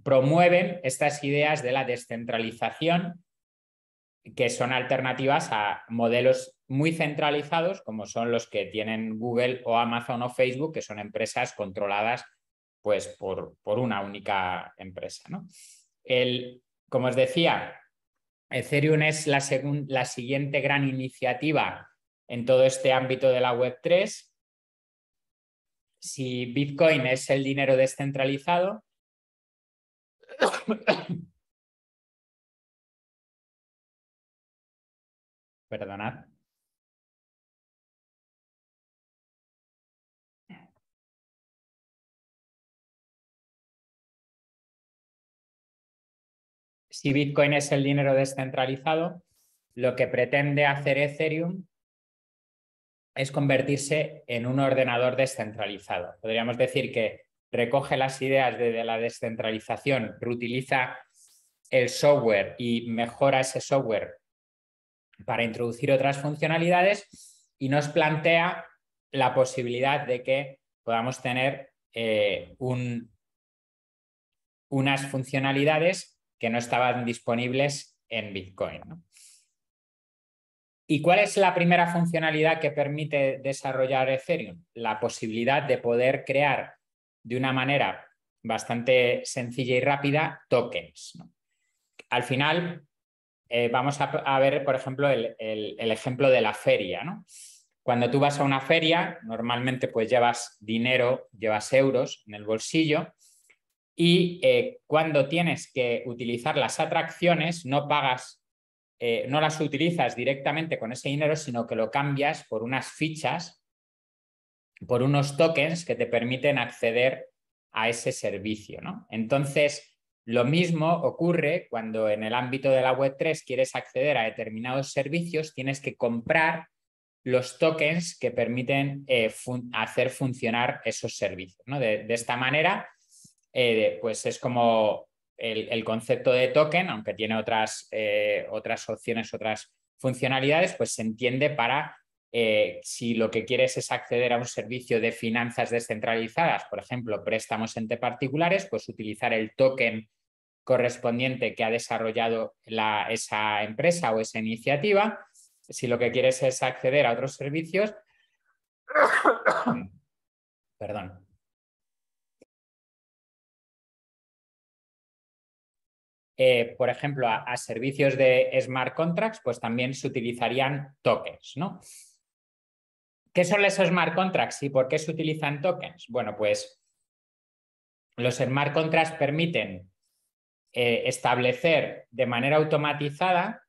C: promueven estas ideas de la descentralización que son alternativas a modelos muy centralizados como son los que tienen Google o Amazon o Facebook, que son empresas controladas pues, por una única empresa, ¿no? Como os decía, Ethereum es la siguiente gran iniciativa en todo este ámbito de la Web3. Si Bitcoin es el dinero descentralizado, perdonad. Si Bitcoin es el dinero descentralizado, lo que pretende hacer Ethereum es convertirse en un ordenador descentralizado. Podríamos decir que recoge las ideas de la descentralización, reutiliza el software y mejora ese software para introducir otras funcionalidades y nos plantea la posibilidad de que podamos tener unas funcionalidades que no estaban disponibles en Bitcoin, ¿no? ¿Y cuál es la primera funcionalidad que permite desarrollar Ethereum? La posibilidad de poder crear de una manera bastante sencilla y rápida tokens, ¿no? Al final, vamos a ver, por ejemplo, el ejemplo de la feria, ¿no? Cuando tú vas a una feria, normalmente pues llevas dinero, llevas euros en el bolsillo y cuando tienes que utilizar las atracciones no pagas, no las utilizas directamente con ese dinero, sino que lo cambias por unas fichas, por unos tokens que te permiten acceder a ese servicio, ¿no? Entonces, lo mismo ocurre cuando en el ámbito de la Web3 quieres acceder a determinados servicios, tienes que comprar los tokens que permiten hacer funcionar esos servicios, ¿no? De esta manera, pues es como el concepto de token, aunque tiene otras opciones, otras funcionalidades, pues se entiende para si lo que quieres es acceder a un servicio de finanzas descentralizadas, por ejemplo, préstamos entre particulares, pues utilizar el token correspondiente que ha desarrollado esa empresa o esa iniciativa. Si lo que quieres es acceder a otros servicios, perdón. por ejemplo, a servicios de smart contracts, pues también se utilizarían tokens, ¿no? ¿Qué son esos smart contracts y por qué se utilizan tokens? Bueno, pues los smart contracts permiten establecer de manera automatizada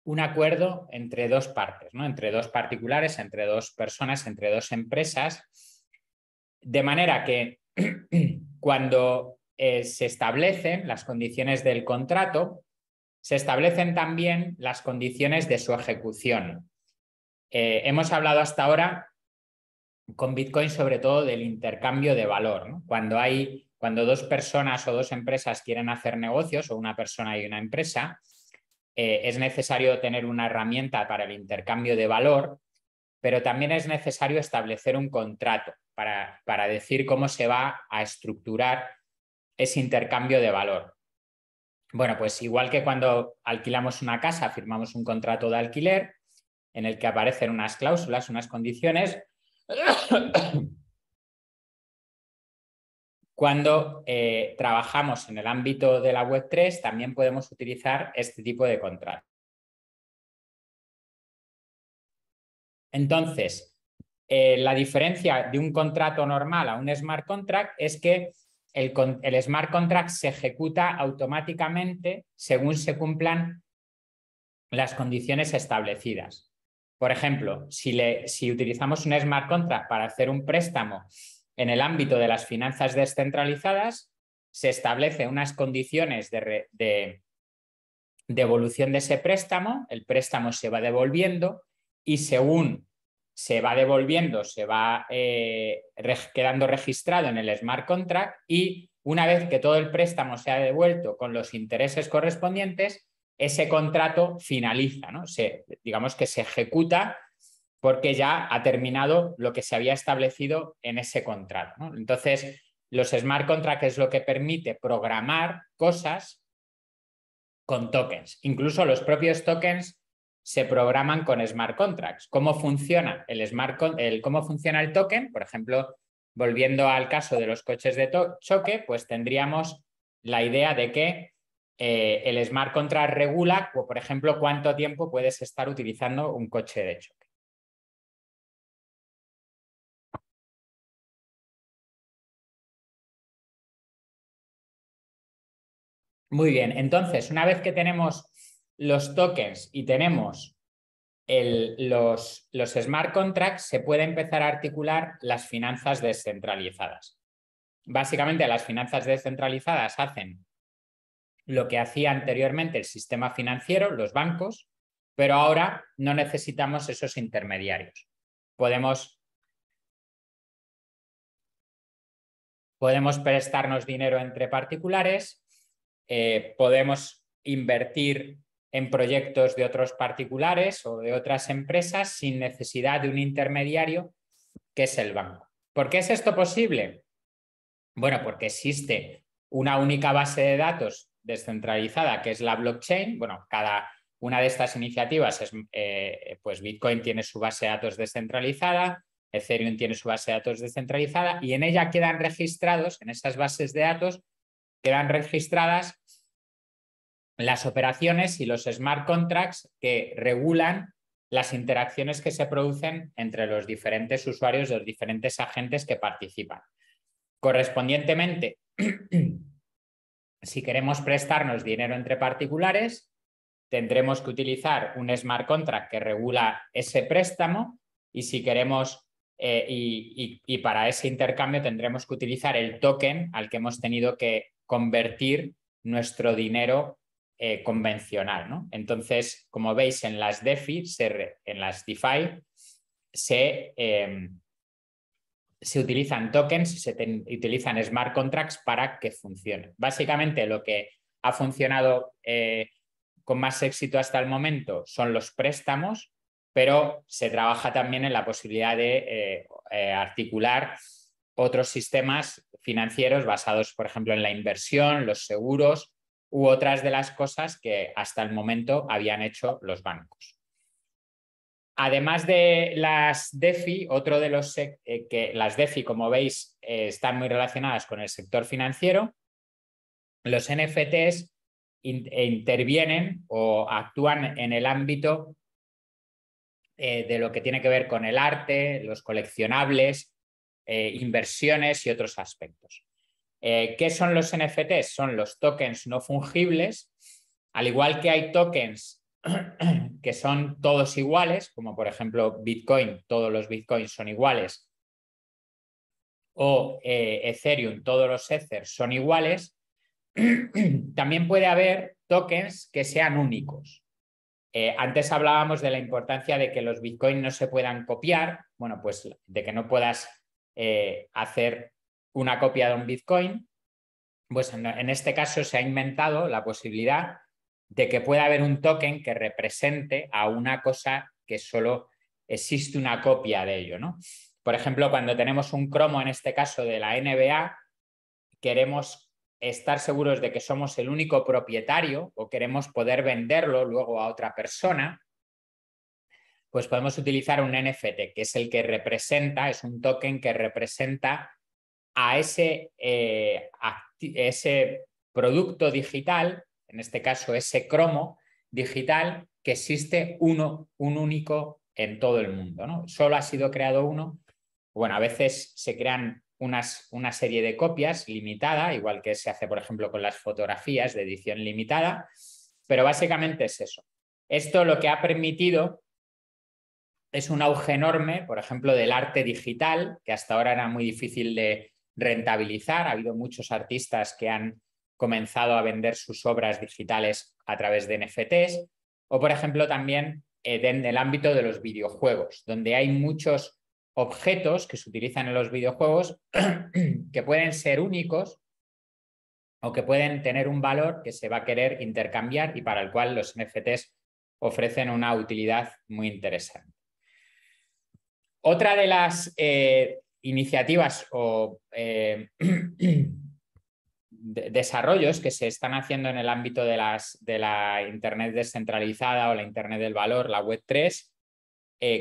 C: un acuerdo entre dos partes, ¿no? Entre dos particulares, entre dos personas, entre dos empresas, de manera que cuando se establecen las condiciones del contrato, se establecen también las condiciones de su ejecución. Hemos hablado hasta ahora con Bitcoin sobre todo del intercambio de valor, ¿no? Cuando dos personas o dos empresas quieren hacer negocios, o una persona y una empresa, es necesario tener una herramienta para el intercambio de valor, pero también es necesario establecer un contrato para decir cómo se va a estructurar ese intercambio de valor. Bueno, pues igual que cuando alquilamos una casa, firmamos un contrato de alquiler en el que aparecen unas cláusulas, unas condiciones. Cuando trabajamos en el ámbito de la Web3, también podemos utilizar este tipo de contrato. Entonces, la diferencia de un contrato normal a un smart contract es que el smart contract se ejecuta automáticamente según se cumplan las condiciones establecidas. Por ejemplo, si utilizamos un smart contract para hacer un préstamo en el ámbito de las finanzas descentralizadas, se establecen unas condiciones de devolución de ese préstamo, el préstamo se va devolviendo y según se va devolviendo, se va quedando registrado en el smart contract y una vez que todo el préstamo se ha devuelto con los intereses correspondientes, ese contrato finaliza, ¿no? Digamos que se ejecuta porque ya ha terminado lo que se había establecido en ese contrato, ¿no? Entonces, los smart contracts es lo que permite programar cosas con tokens. Incluso los propios tokens se programan con smart contracts. ¿Cómo funciona cómo funciona el token? Por ejemplo, volviendo al caso de los coches de choque, pues tendríamos la idea de que el smart contract regula, por ejemplo, cuánto tiempo puedes estar utilizando un coche de choque. Muy bien, entonces, una vez que tenemos los tokens y tenemos los smart contracts, se puede empezar a articular las finanzas descentralizadas. Básicamente, las finanzas descentralizadas hacen lo que hacía anteriormente el sistema financiero, los bancos, pero ahora no necesitamos esos intermediarios. Podemos prestarnos dinero entre particulares, podemos invertir en proyectos de otros particulares o de otras empresas sin necesidad de un intermediario que es el banco. ¿Por qué es esto posible? Bueno, porque existe una única base de datos descentralizada que es la blockchain. Bueno, cada una de estas iniciativas es, pues Bitcoin tiene su base de datos descentralizada, Ethereum tiene su base de datos descentralizada y en ella quedan registrados, en esas bases de datos, quedan registradas las operaciones y los smart contracts que regulan las interacciones que se producen entre los diferentes usuarios, los diferentes agentes que participan. Correspondientemente, si queremos prestarnos dinero entre particulares, tendremos que utilizar un smart contract que regula ese préstamo y si queremos y para ese intercambio tendremos que utilizar el token al que hemos tenido que convertir nuestro dinero convencional, ¿no? Entonces, como veis en las DeFi, en las DeFi, se utilizan tokens y se utilizan smart contracts para que funcionen. Básicamente lo que ha funcionado con más éxito hasta el momento son los préstamos, pero se trabaja también en la posibilidad de articular otros sistemas financieros basados, por ejemplo, en la inversión, los seguros u otras de las cosas que hasta el momento habían hecho los bancos. Además de las DeFi, otro de los que las DeFi, como veis, están muy relacionadas con el sector financiero. los NFTs intervienen o actúan en el ámbito de lo que tiene que ver con el arte, los coleccionables, inversiones y otros aspectos. ¿Qué son los NFTs? Son los tokens no fungibles, al igual que hay tokens que son todos iguales, como por ejemplo Bitcoin, todos los Bitcoins son iguales, o Ethereum, todos los Ethers son iguales. También puede haber tokens que sean únicos. Antes hablábamos de la importancia de que los Bitcoin no se puedan copiar, bueno, pues de que no puedas hacer una copia de un Bitcoin. Pues en este caso se ha inventado la posibilidad de que pueda haber un token que represente a una cosa que solo existe una copia de ello, ¿no? Por ejemplo, cuando tenemos un cromo, en este caso de la NBA, queremos estar seguros de que somos el único propietario o queremos poder venderlo luego a otra persona, pues podemos utilizar un NFT, que es el que representa, es un token que representa a ese producto digital, en este caso ese cromo digital, que existe un único en todo el mundo, ¿no? Solo ha sido creado uno. Bueno, a veces se crean una serie de copias limitada, igual que se hace, por ejemplo, con las fotografías de edición limitada, pero básicamente es eso. Esto lo que ha permitido es un auge enorme, por ejemplo, del arte digital, que hasta ahora era muy difícil de rentabilizar. Ha habido muchos artistas que han comenzado a vender sus obras digitales a través de NFTs, o por ejemplo también en el ámbito de los videojuegos, donde hay muchos objetos que se utilizan en los videojuegos que pueden ser únicos o que pueden tener un valor que se va a querer intercambiar y para el cual los NFTs ofrecen una utilidad muy interesante. Otra de las iniciativas o desarrollos que se están haciendo en el ámbito de la Internet descentralizada o la Internet del valor, la Web3,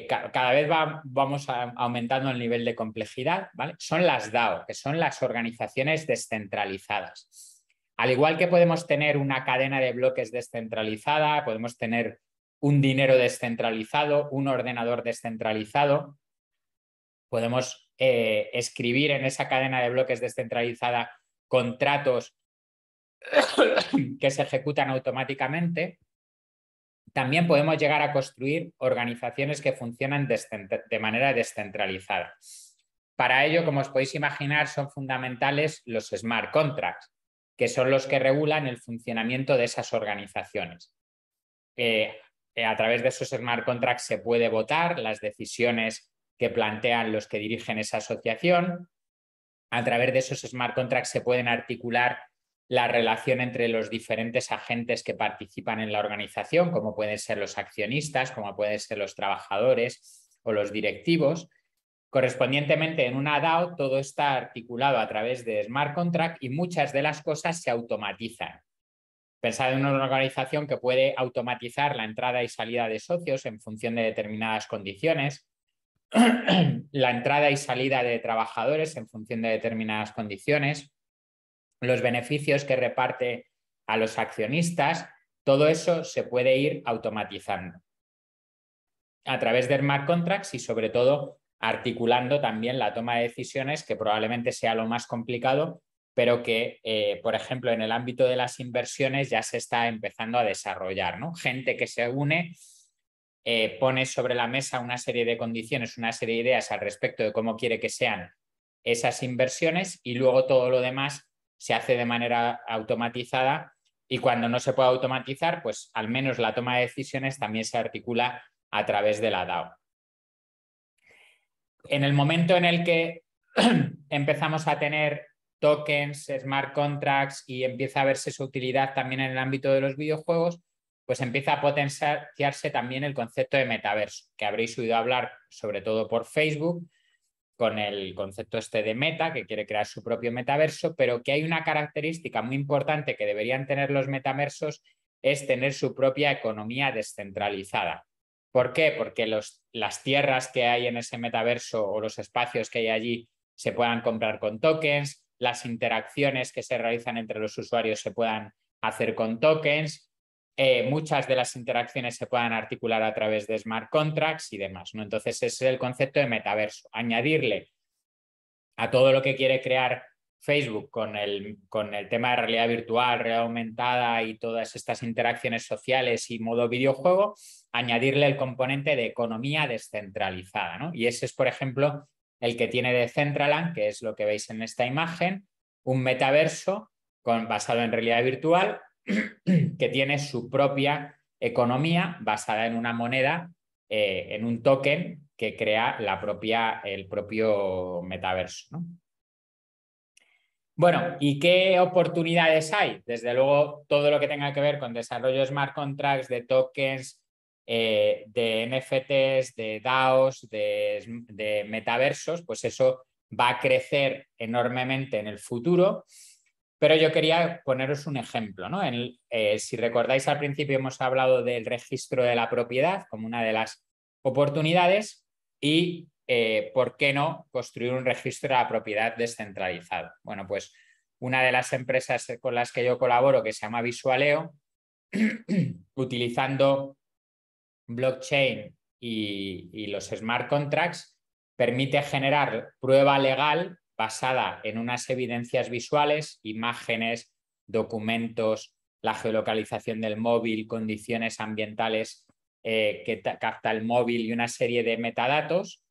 C: cada vez vamos aumentando el nivel de complejidad, ¿vale? Son las DAO, que son las organizaciones descentralizadas. Al igual que podemos tener una cadena de bloques descentralizada, podemos tener un dinero descentralizado, un ordenador descentralizado, podemos escribir en esa cadena de bloques descentralizada contratos que se ejecutan automáticamente. También podemos llegar a construir organizaciones que funcionan de manera descentralizada. Para ello, como os podéis imaginar, son fundamentales los smart contracts, que son los que regulan el funcionamiento de esas organizaciones. A través de esos smart contracts se puede votar las decisiones que plantean los que dirigen esa asociación. A través de esos smart contracts se pueden articular la relación entre los diferentes agentes que participan en la organización, como pueden ser los accionistas, como pueden ser los trabajadores o los directivos. Correspondientemente, en una DAO todo está articulado a través de smart contract y muchas de las cosas se automatizan. Pensad en una organización que puede automatizar la entrada y salida de socios en función de determinadas condiciones, la entrada y salida de trabajadores en función de determinadas condiciones, los beneficios que reparte a los accionistas, todo eso se puede ir automatizando a través de smart contracts y sobre todo articulando también la toma de decisiones, que probablemente sea lo más complicado, pero que, por ejemplo, en el ámbito de las inversiones ya se está empezando a desarrollar, ¿no? Gente que se une, pone sobre la mesa una serie de condiciones, una serie de ideas al respecto de cómo quiere que sean esas inversiones y luego todo lo demás se hace de manera automatizada y cuando no se puede automatizar, pues al menos la toma de decisiones también se articula a través de la DAO. En el momento en el que empezamos a tener tokens, smart contracts y empieza a verse su utilidad también en el ámbito de los videojuegos, pues empieza a potenciarse también el concepto de metaverso, que habréis oído hablar sobre todo por Facebook, con el concepto este de Meta, que quiere crear su propio metaverso, pero que hay una característica muy importante que deberían tener los metaversos, es tener su propia economía descentralizada. ¿Por qué? Porque las tierras que hay en ese metaverso o los espacios que hay allí se puedan comprar con tokens, las interacciones que se realizan entre los usuarios se puedan hacer con tokens, muchas de las interacciones se puedan articular a través de smart contracts y demás, ¿no? Entonces ese es el concepto de metaverso, añadirle a todo lo que quiere crear Facebook con el tema de realidad virtual, realidad aumentada y todas estas interacciones sociales y modo videojuego, añadirle el componente de economía descentralizada, ¿no? Y ese es, por ejemplo, el que tiene Decentraland, que es lo que veis en esta imagen, un metaverso basado en realidad virtual que tiene su propia economía basada en una moneda, en un token que crea el propio metaverso, ¿no? Bueno, ¿y qué oportunidades hay? Desde luego, todo lo que tenga que ver con desarrollo de smart contracts, de tokens, de NFTs, de DAOs, de metaversos, pues eso va a crecer enormemente en el futuro. Pero yo quería poneros un ejemplo, ¿no? Si recordáis, al principio hemos hablado del registro de la propiedad como una de las oportunidades y ¿por qué no construir un registro de la propiedad descentralizado? Bueno, pues una de las empresas con las que yo colaboro, que se llama Visualeo, utilizando blockchain y los smart contracts, permite generar prueba legal basada en unas evidencias visuales, imágenes, documentos, la geolocalización del móvil, condiciones ambientales que capta el móvil y una serie de metadatos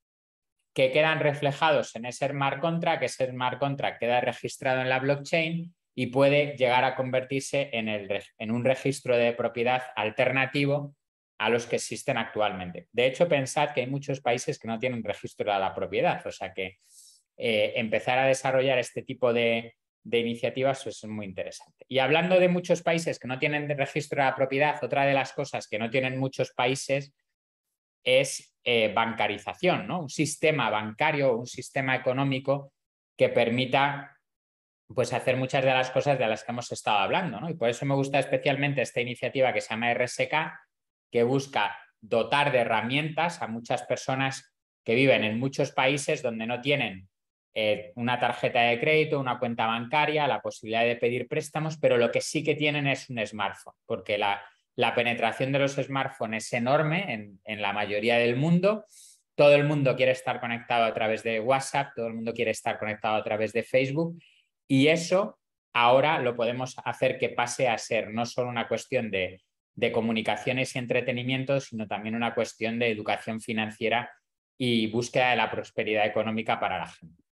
C: que quedan reflejados en ese smart contract, que ese smart contract queda registrado en la blockchain y puede llegar a convertirse en un registro de propiedad alternativo a los que existen actualmente. De hecho, pensad que hay muchos países que no tienen registro de la propiedad, o sea que empezar a desarrollar este tipo de iniciativas es muy interesante. Y hablando de muchos países que no tienen registro de la propiedad, otra de las cosas que no tienen muchos países es bancarización, ¿no? Un sistema bancario, un sistema económico que permita pues, hacer muchas de las cosas de las que hemos estado hablando, ¿no? Y por eso me gusta especialmente esta iniciativa que se llama RSK, que busca dotar de herramientas a muchas personas que viven en muchos países donde no tienen una tarjeta de crédito, una cuenta bancaria, la posibilidad de pedir préstamos, pero lo que sí que tienen es un smartphone, porque la penetración de los smartphones es enorme en la mayoría del mundo. Todo el mundo quiere estar conectado a través de WhatsApp, todo el mundo quiere estar conectado a través de Facebook y eso ahora lo podemos hacer que pase a ser no solo una cuestión de comunicaciones y entretenimiento, sino también una cuestión de educación financiera y búsqueda de la prosperidad económica para la gente.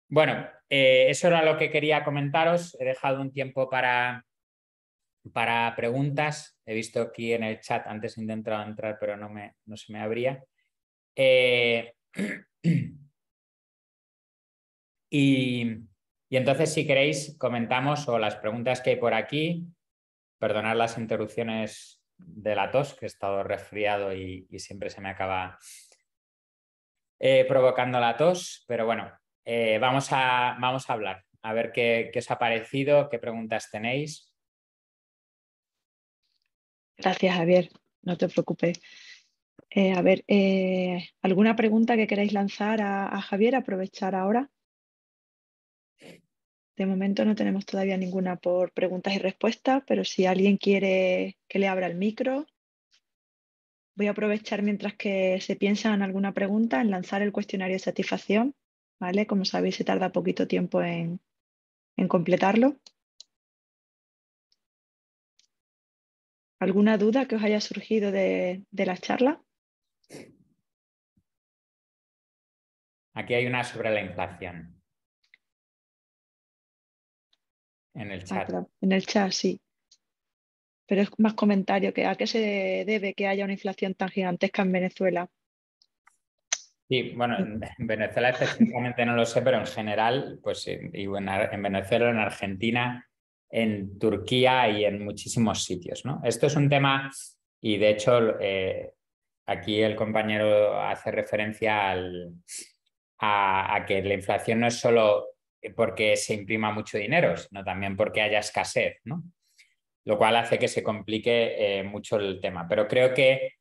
C: Bueno, eso era lo que quería comentaros. He dejado un tiempo para preguntas. He visto aquí en el chat, antes he intentado entrar, pero no se me abría. Y entonces, si queréis, comentamos o las preguntas que hay por aquí. Perdonad las interrupciones de la tos, que he estado resfriado y siempre se me acaba provocando la tos, pero bueno, vamos a hablar, a ver qué os ha parecido, qué preguntas tenéis.
B: Gracias, Javier. No te preocupes. A ver, ¿alguna pregunta que queráis lanzar a Javier? Aprovechar ahora. De momento no tenemos todavía ninguna por preguntas y respuestas, pero si alguien quiere que le abra el micro, voy a aprovechar mientras que se piensa en alguna pregunta en lanzar el cuestionario de satisfacción, ¿vale? Como sabéis, se tarda poquito tiempo en completarlo. ¿Alguna duda que os haya surgido de la charla?
C: Aquí hay una sobre la inflación. En el chat.
B: Claro, en el chat sí. Pero es más comentario que a qué se debe que haya una inflación tan gigantesca en Venezuela.
C: Sí, bueno, en Venezuela específicamente no lo sé, pero en general, pues y en Venezuela, en Argentina, en Turquía y en muchísimos sitios, ¿no? Esto es un tema, y de hecho aquí el compañero hace referencia a que la inflación no es solo porque se imprima mucho dinero, sino también porque haya escasez, ¿no? Lo cual hace que se complique mucho el tema. Pero creo que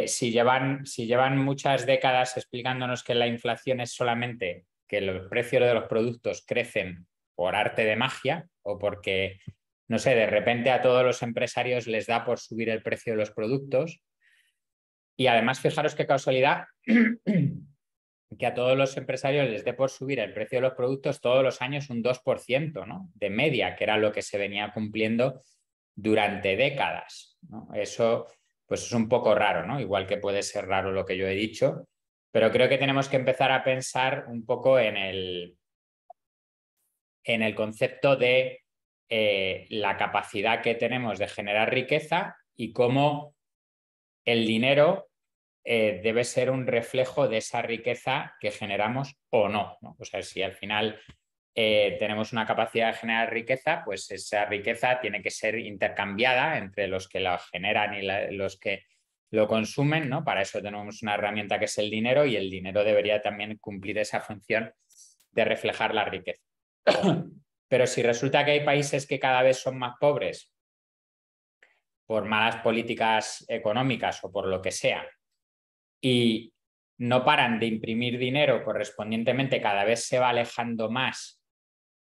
C: si llevan muchas décadas explicándonos que la inflación es solamente que los precios de los productos crecen por arte de magia o porque, no sé, de repente a todos los empresarios les da por subir el precio de los productos. Y además, fijaros qué casualidad que a todos los empresarios les dé por subir el precio de los productos todos los años un 2%, ¿no? De media, que era lo que se venía cumpliendo durante décadas, ¿no? Eso pues es un poco raro, ¿no? Igual que puede ser raro lo que yo he dicho, pero creo que tenemos que empezar a pensar un poco en el concepto de la capacidad que tenemos de generar riqueza y cómo el dinero debe ser un reflejo de esa riqueza que generamos o no, ¿no? O sea, si al final tenemos una capacidad de generar riqueza, pues esa riqueza tiene que ser intercambiada entre los que la generan y los que lo consumen, ¿no? Para eso tenemos una herramienta que es el dinero y el dinero debería también cumplir esa función de reflejar la riqueza. Pero si resulta que hay países que cada vez son más pobres por malas políticas económicas o por lo que sea, y no paran de imprimir dinero, correspondientemente cada vez se va alejando más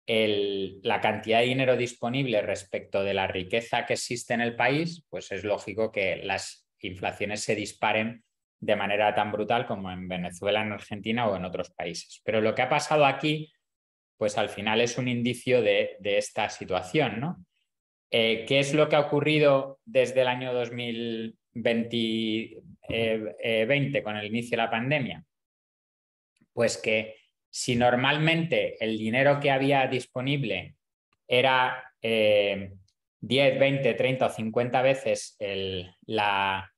C: la cantidad de dinero disponible respecto de la riqueza que existe en el país, pues es lógico que las inflaciones se disparen de manera tan brutal como en Venezuela, en Argentina o en otros países. Pero lo que ha pasado aquí, pues al final es un indicio de esta situación, ¿no? ¿Qué es lo que ha ocurrido desde el año 2020 con el inicio de la pandemia? Pues que si normalmente el dinero que había disponible era 10, 20, 30 o 50 veces la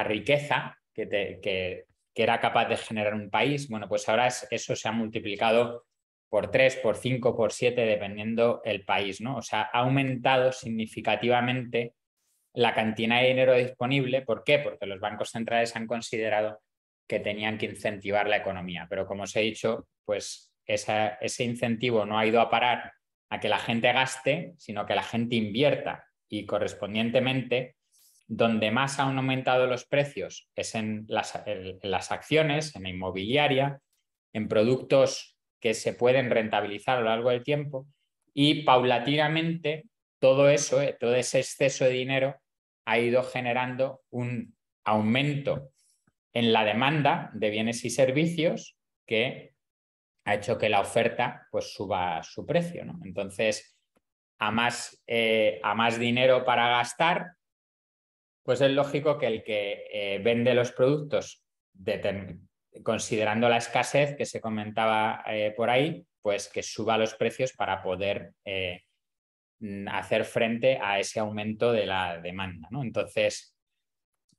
C: riqueza que era capaz de generar un país, bueno, pues ahora eso se ha multiplicado por 3, por 5, por 7, dependiendo el país, ¿no? O sea, ha aumentado significativamente la cantidad de dinero disponible. ¿Por qué? Porque los bancos centrales han considerado que tenían que incentivar la economía. Pero como os he dicho, pues ese incentivo no ha ido a parar a que la gente gaste, sino que la gente invierta. Y correspondientemente, donde más han aumentado los precios es en las acciones, en la inmobiliaria, en productos que se pueden rentabilizar a lo largo del tiempo, y paulatinamente todo eso, todo ese exceso de dinero ha ido generando un aumento en la demanda de bienes y servicios que ha hecho que la oferta pues suba su precio, ¿no? Entonces, a más dinero para gastar, pues es lógico que el que vende los productos considerando la escasez que se comentaba por ahí, pues que suba los precios para poder hacer frente a ese aumento de la demanda, ¿no? Entonces,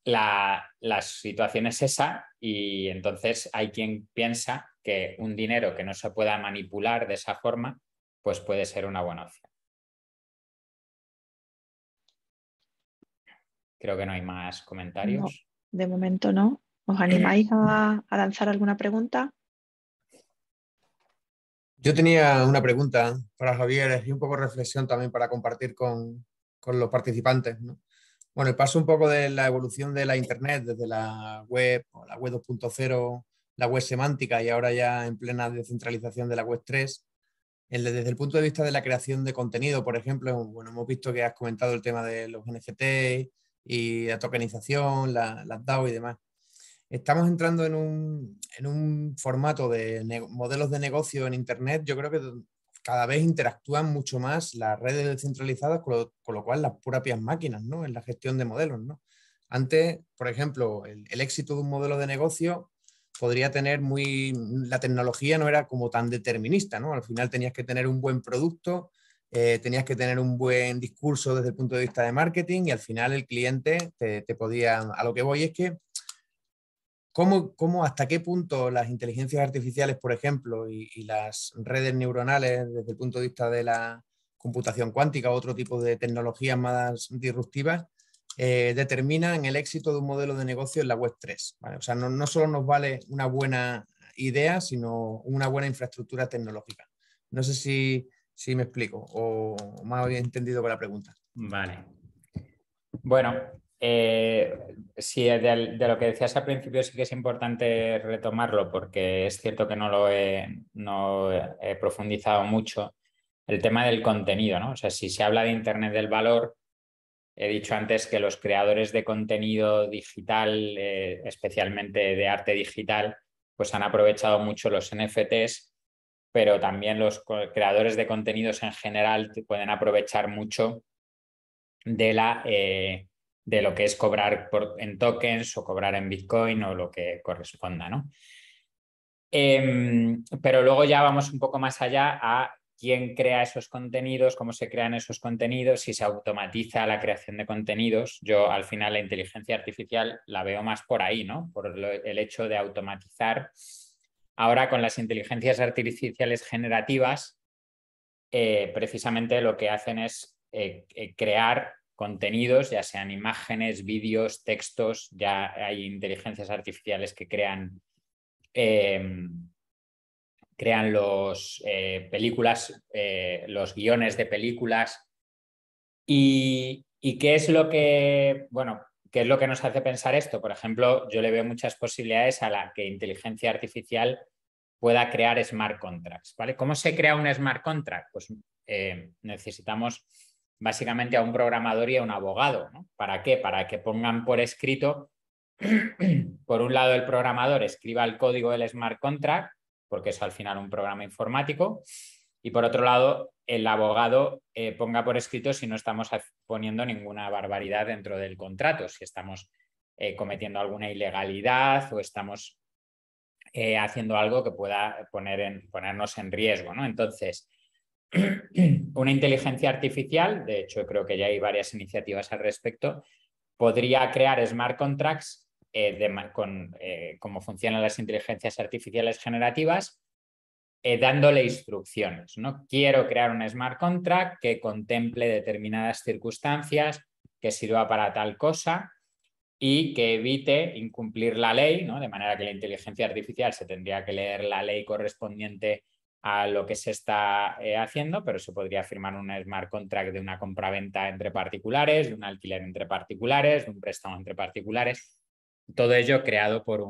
C: la situación es esa y entonces hay quien piensa que un dinero que no se pueda manipular de esa forma, pues puede ser una buena opción. Creo que no hay más comentarios.
B: No, de momento no. ¿Os animáis a lanzar alguna pregunta?
A: Yo tenía una pregunta para Javier y un poco de reflexión también para compartir con los participantes, ¿no? Bueno, el paso un poco de la evolución de la Internet desde la web 2.0, la web semántica y ahora ya en plena descentralización de la web 3. Desde el punto de vista de la creación de contenido, por ejemplo, bueno, hemos visto que has comentado el tema de los NFT y la tokenización, las DAO y demás. Estamos entrando en un formato de modelos de negocio en Internet. Yo creo que cada vez interactúan mucho más las redes descentralizadas con lo cual las propias máquinas, ¿no? En la gestión de modelos, ¿no? Antes, por ejemplo, el éxito de un modelo de negocio podría tener la tecnología no era como tan determinista, ¿no? Al final tenías que tener un buen producto, tenías que tener un buen discurso desde el punto de vista de marketing y al final el cliente te podía... A lo que voy es que hasta qué punto las inteligencias artificiales, por ejemplo, y las redes neuronales desde el punto de vista de la computación cuántica u otro tipo de tecnologías más disruptivas determinan el éxito de un modelo de negocio en la web 3, ¿vale? O sea, no solo nos vale una buena idea, sino una buena infraestructura tecnológica. No sé si me explico o me había entendido con la pregunta.
C: Vale. Bueno, Sí, de lo que decías al principio sí que es importante retomarlo porque es cierto que no he profundizado mucho el tema del contenido, ¿no? O sea, si se habla de Internet del valor, he dicho antes que los creadores de contenido digital, especialmente de arte digital, pues han aprovechado mucho los NFTs, pero también los creadores de contenidos en general pueden aprovechar mucho de lo que es cobrar en tokens o cobrar en Bitcoin o lo que corresponda, ¿no? Pero luego ya vamos un poco más allá a quién crea esos contenidos, cómo se crean esos contenidos, si se automatiza la creación de contenidos. Yo al final la inteligencia artificial la veo más por ahí, ¿no? Por el hecho de automatizar. Ahora con las inteligencias artificiales generativas, precisamente lo que hacen es crear contenidos, ya sean imágenes, vídeos, textos. Ya hay inteligencias artificiales que crean los películas, los guiones de películas. ¿Y qué es lo que, bueno, qué es lo que nos hace pensar esto? Por ejemplo, yo le veo muchas posibilidades a la que inteligencia artificial pueda crear smart contracts, ¿vale? ¿Cómo se crea un smart contract? Pues necesitamos básicamente a un programador y a un abogado, ¿no? ¿Para qué? Para que pongan por escrito, por un lado el programador escriba el código del smart contract, porque es al final un programa informático, y por otro lado el abogado ponga por escrito si no estamos poniendo ninguna barbaridad dentro del contrato, si estamos cometiendo alguna ilegalidad o estamos haciendo algo que pueda ponernos en riesgo, ¿no? Entonces, una inteligencia artificial, de hecho creo que ya hay varias iniciativas al respecto, podría crear smart contracts como funcionan las inteligencias artificiales generativas, dándole instrucciones, ¿no? Quiero crear un smart contract que contemple determinadas circunstancias, que sirva para tal cosa y que evite incumplir la ley, ¿no? De manera que la inteligencia artificial se tendría que leer la ley correspondiente a lo que se está haciendo, pero se podría firmar un smart contract de una compraventa entre particulares, de un alquiler entre particulares, de un préstamo entre particulares. Todo ello creado por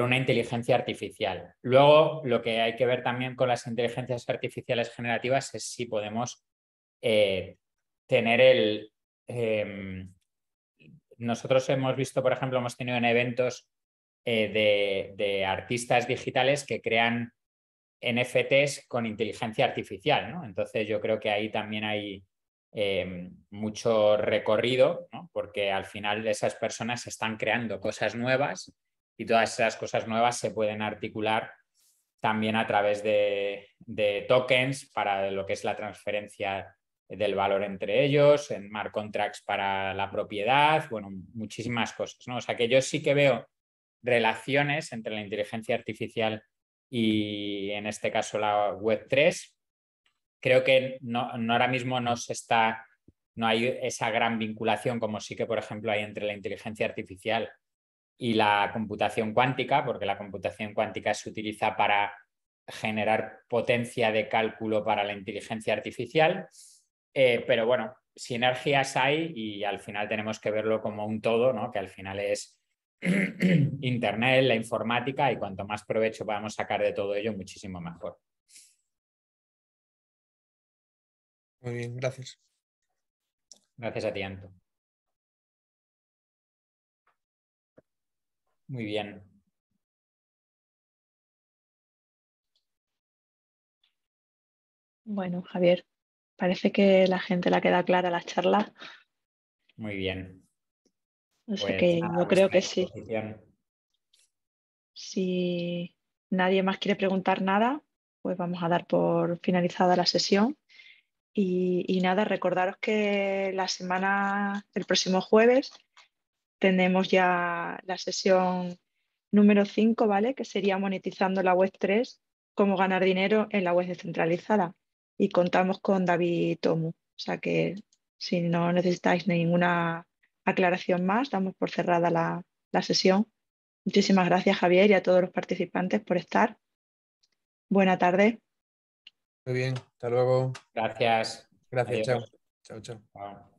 C: una inteligencia artificial. Luego, lo que hay que ver también con las inteligencias artificiales generativas es si podemos tener nosotros hemos visto, por ejemplo, hemos tenido en eventos de artistas digitales que crean NFTs con inteligencia artificial, ¿no? Entonces yo creo que ahí también hay mucho recorrido, ¿no? Porque al final esas personas están creando cosas nuevas y todas esas cosas nuevas se pueden articular también a través de tokens para lo que es la transferencia del valor entre ellos, en smart contracts para la propiedad, bueno, muchísimas cosas, ¿no? O sea que yo sí que veo relaciones entre la inteligencia artificial y en este caso la Web3. Creo que ahora mismo no hay esa gran vinculación como sí que, por ejemplo, hay entre la inteligencia artificial y la computación cuántica, porque la computación cuántica se utiliza para generar potencia de cálculo para la inteligencia artificial. Pero bueno, sinergias hay y al final tenemos que verlo como un todo, ¿no? Que al final es Internet, la informática, y cuanto más provecho podamos sacar de todo ello, muchísimo mejor.
A: Muy bien, gracias.
C: Gracias a ti, Anto. Muy bien.
B: Bueno, Javier, parece que la gente le queda clara la charla.
C: Muy bien.
B: O sea
C: Pues
B: que
C: nada,
B: yo
C: a
B: creo
C: vuestra
B: que sí.
C: disposición.
B: Si nadie más quiere preguntar nada, pues vamos a dar por finalizada la sesión. Y nada, recordaros que el próximo jueves, tenemos ya la sesión número 5, ¿vale? Que sería monetizando la Web3, cómo ganar dinero en la web descentralizada. Y contamos con David Tomu. O sea que si no necesitáis ninguna aclaración más, damos por cerrada la sesión. Muchísimas gracias, Javier, y a todos los participantes por estar. Buena tarde.
A: Muy bien, hasta luego.
C: Gracias.
A: Gracias, chao.
C: Adiós.
A: Chao, chao.
C: Chao.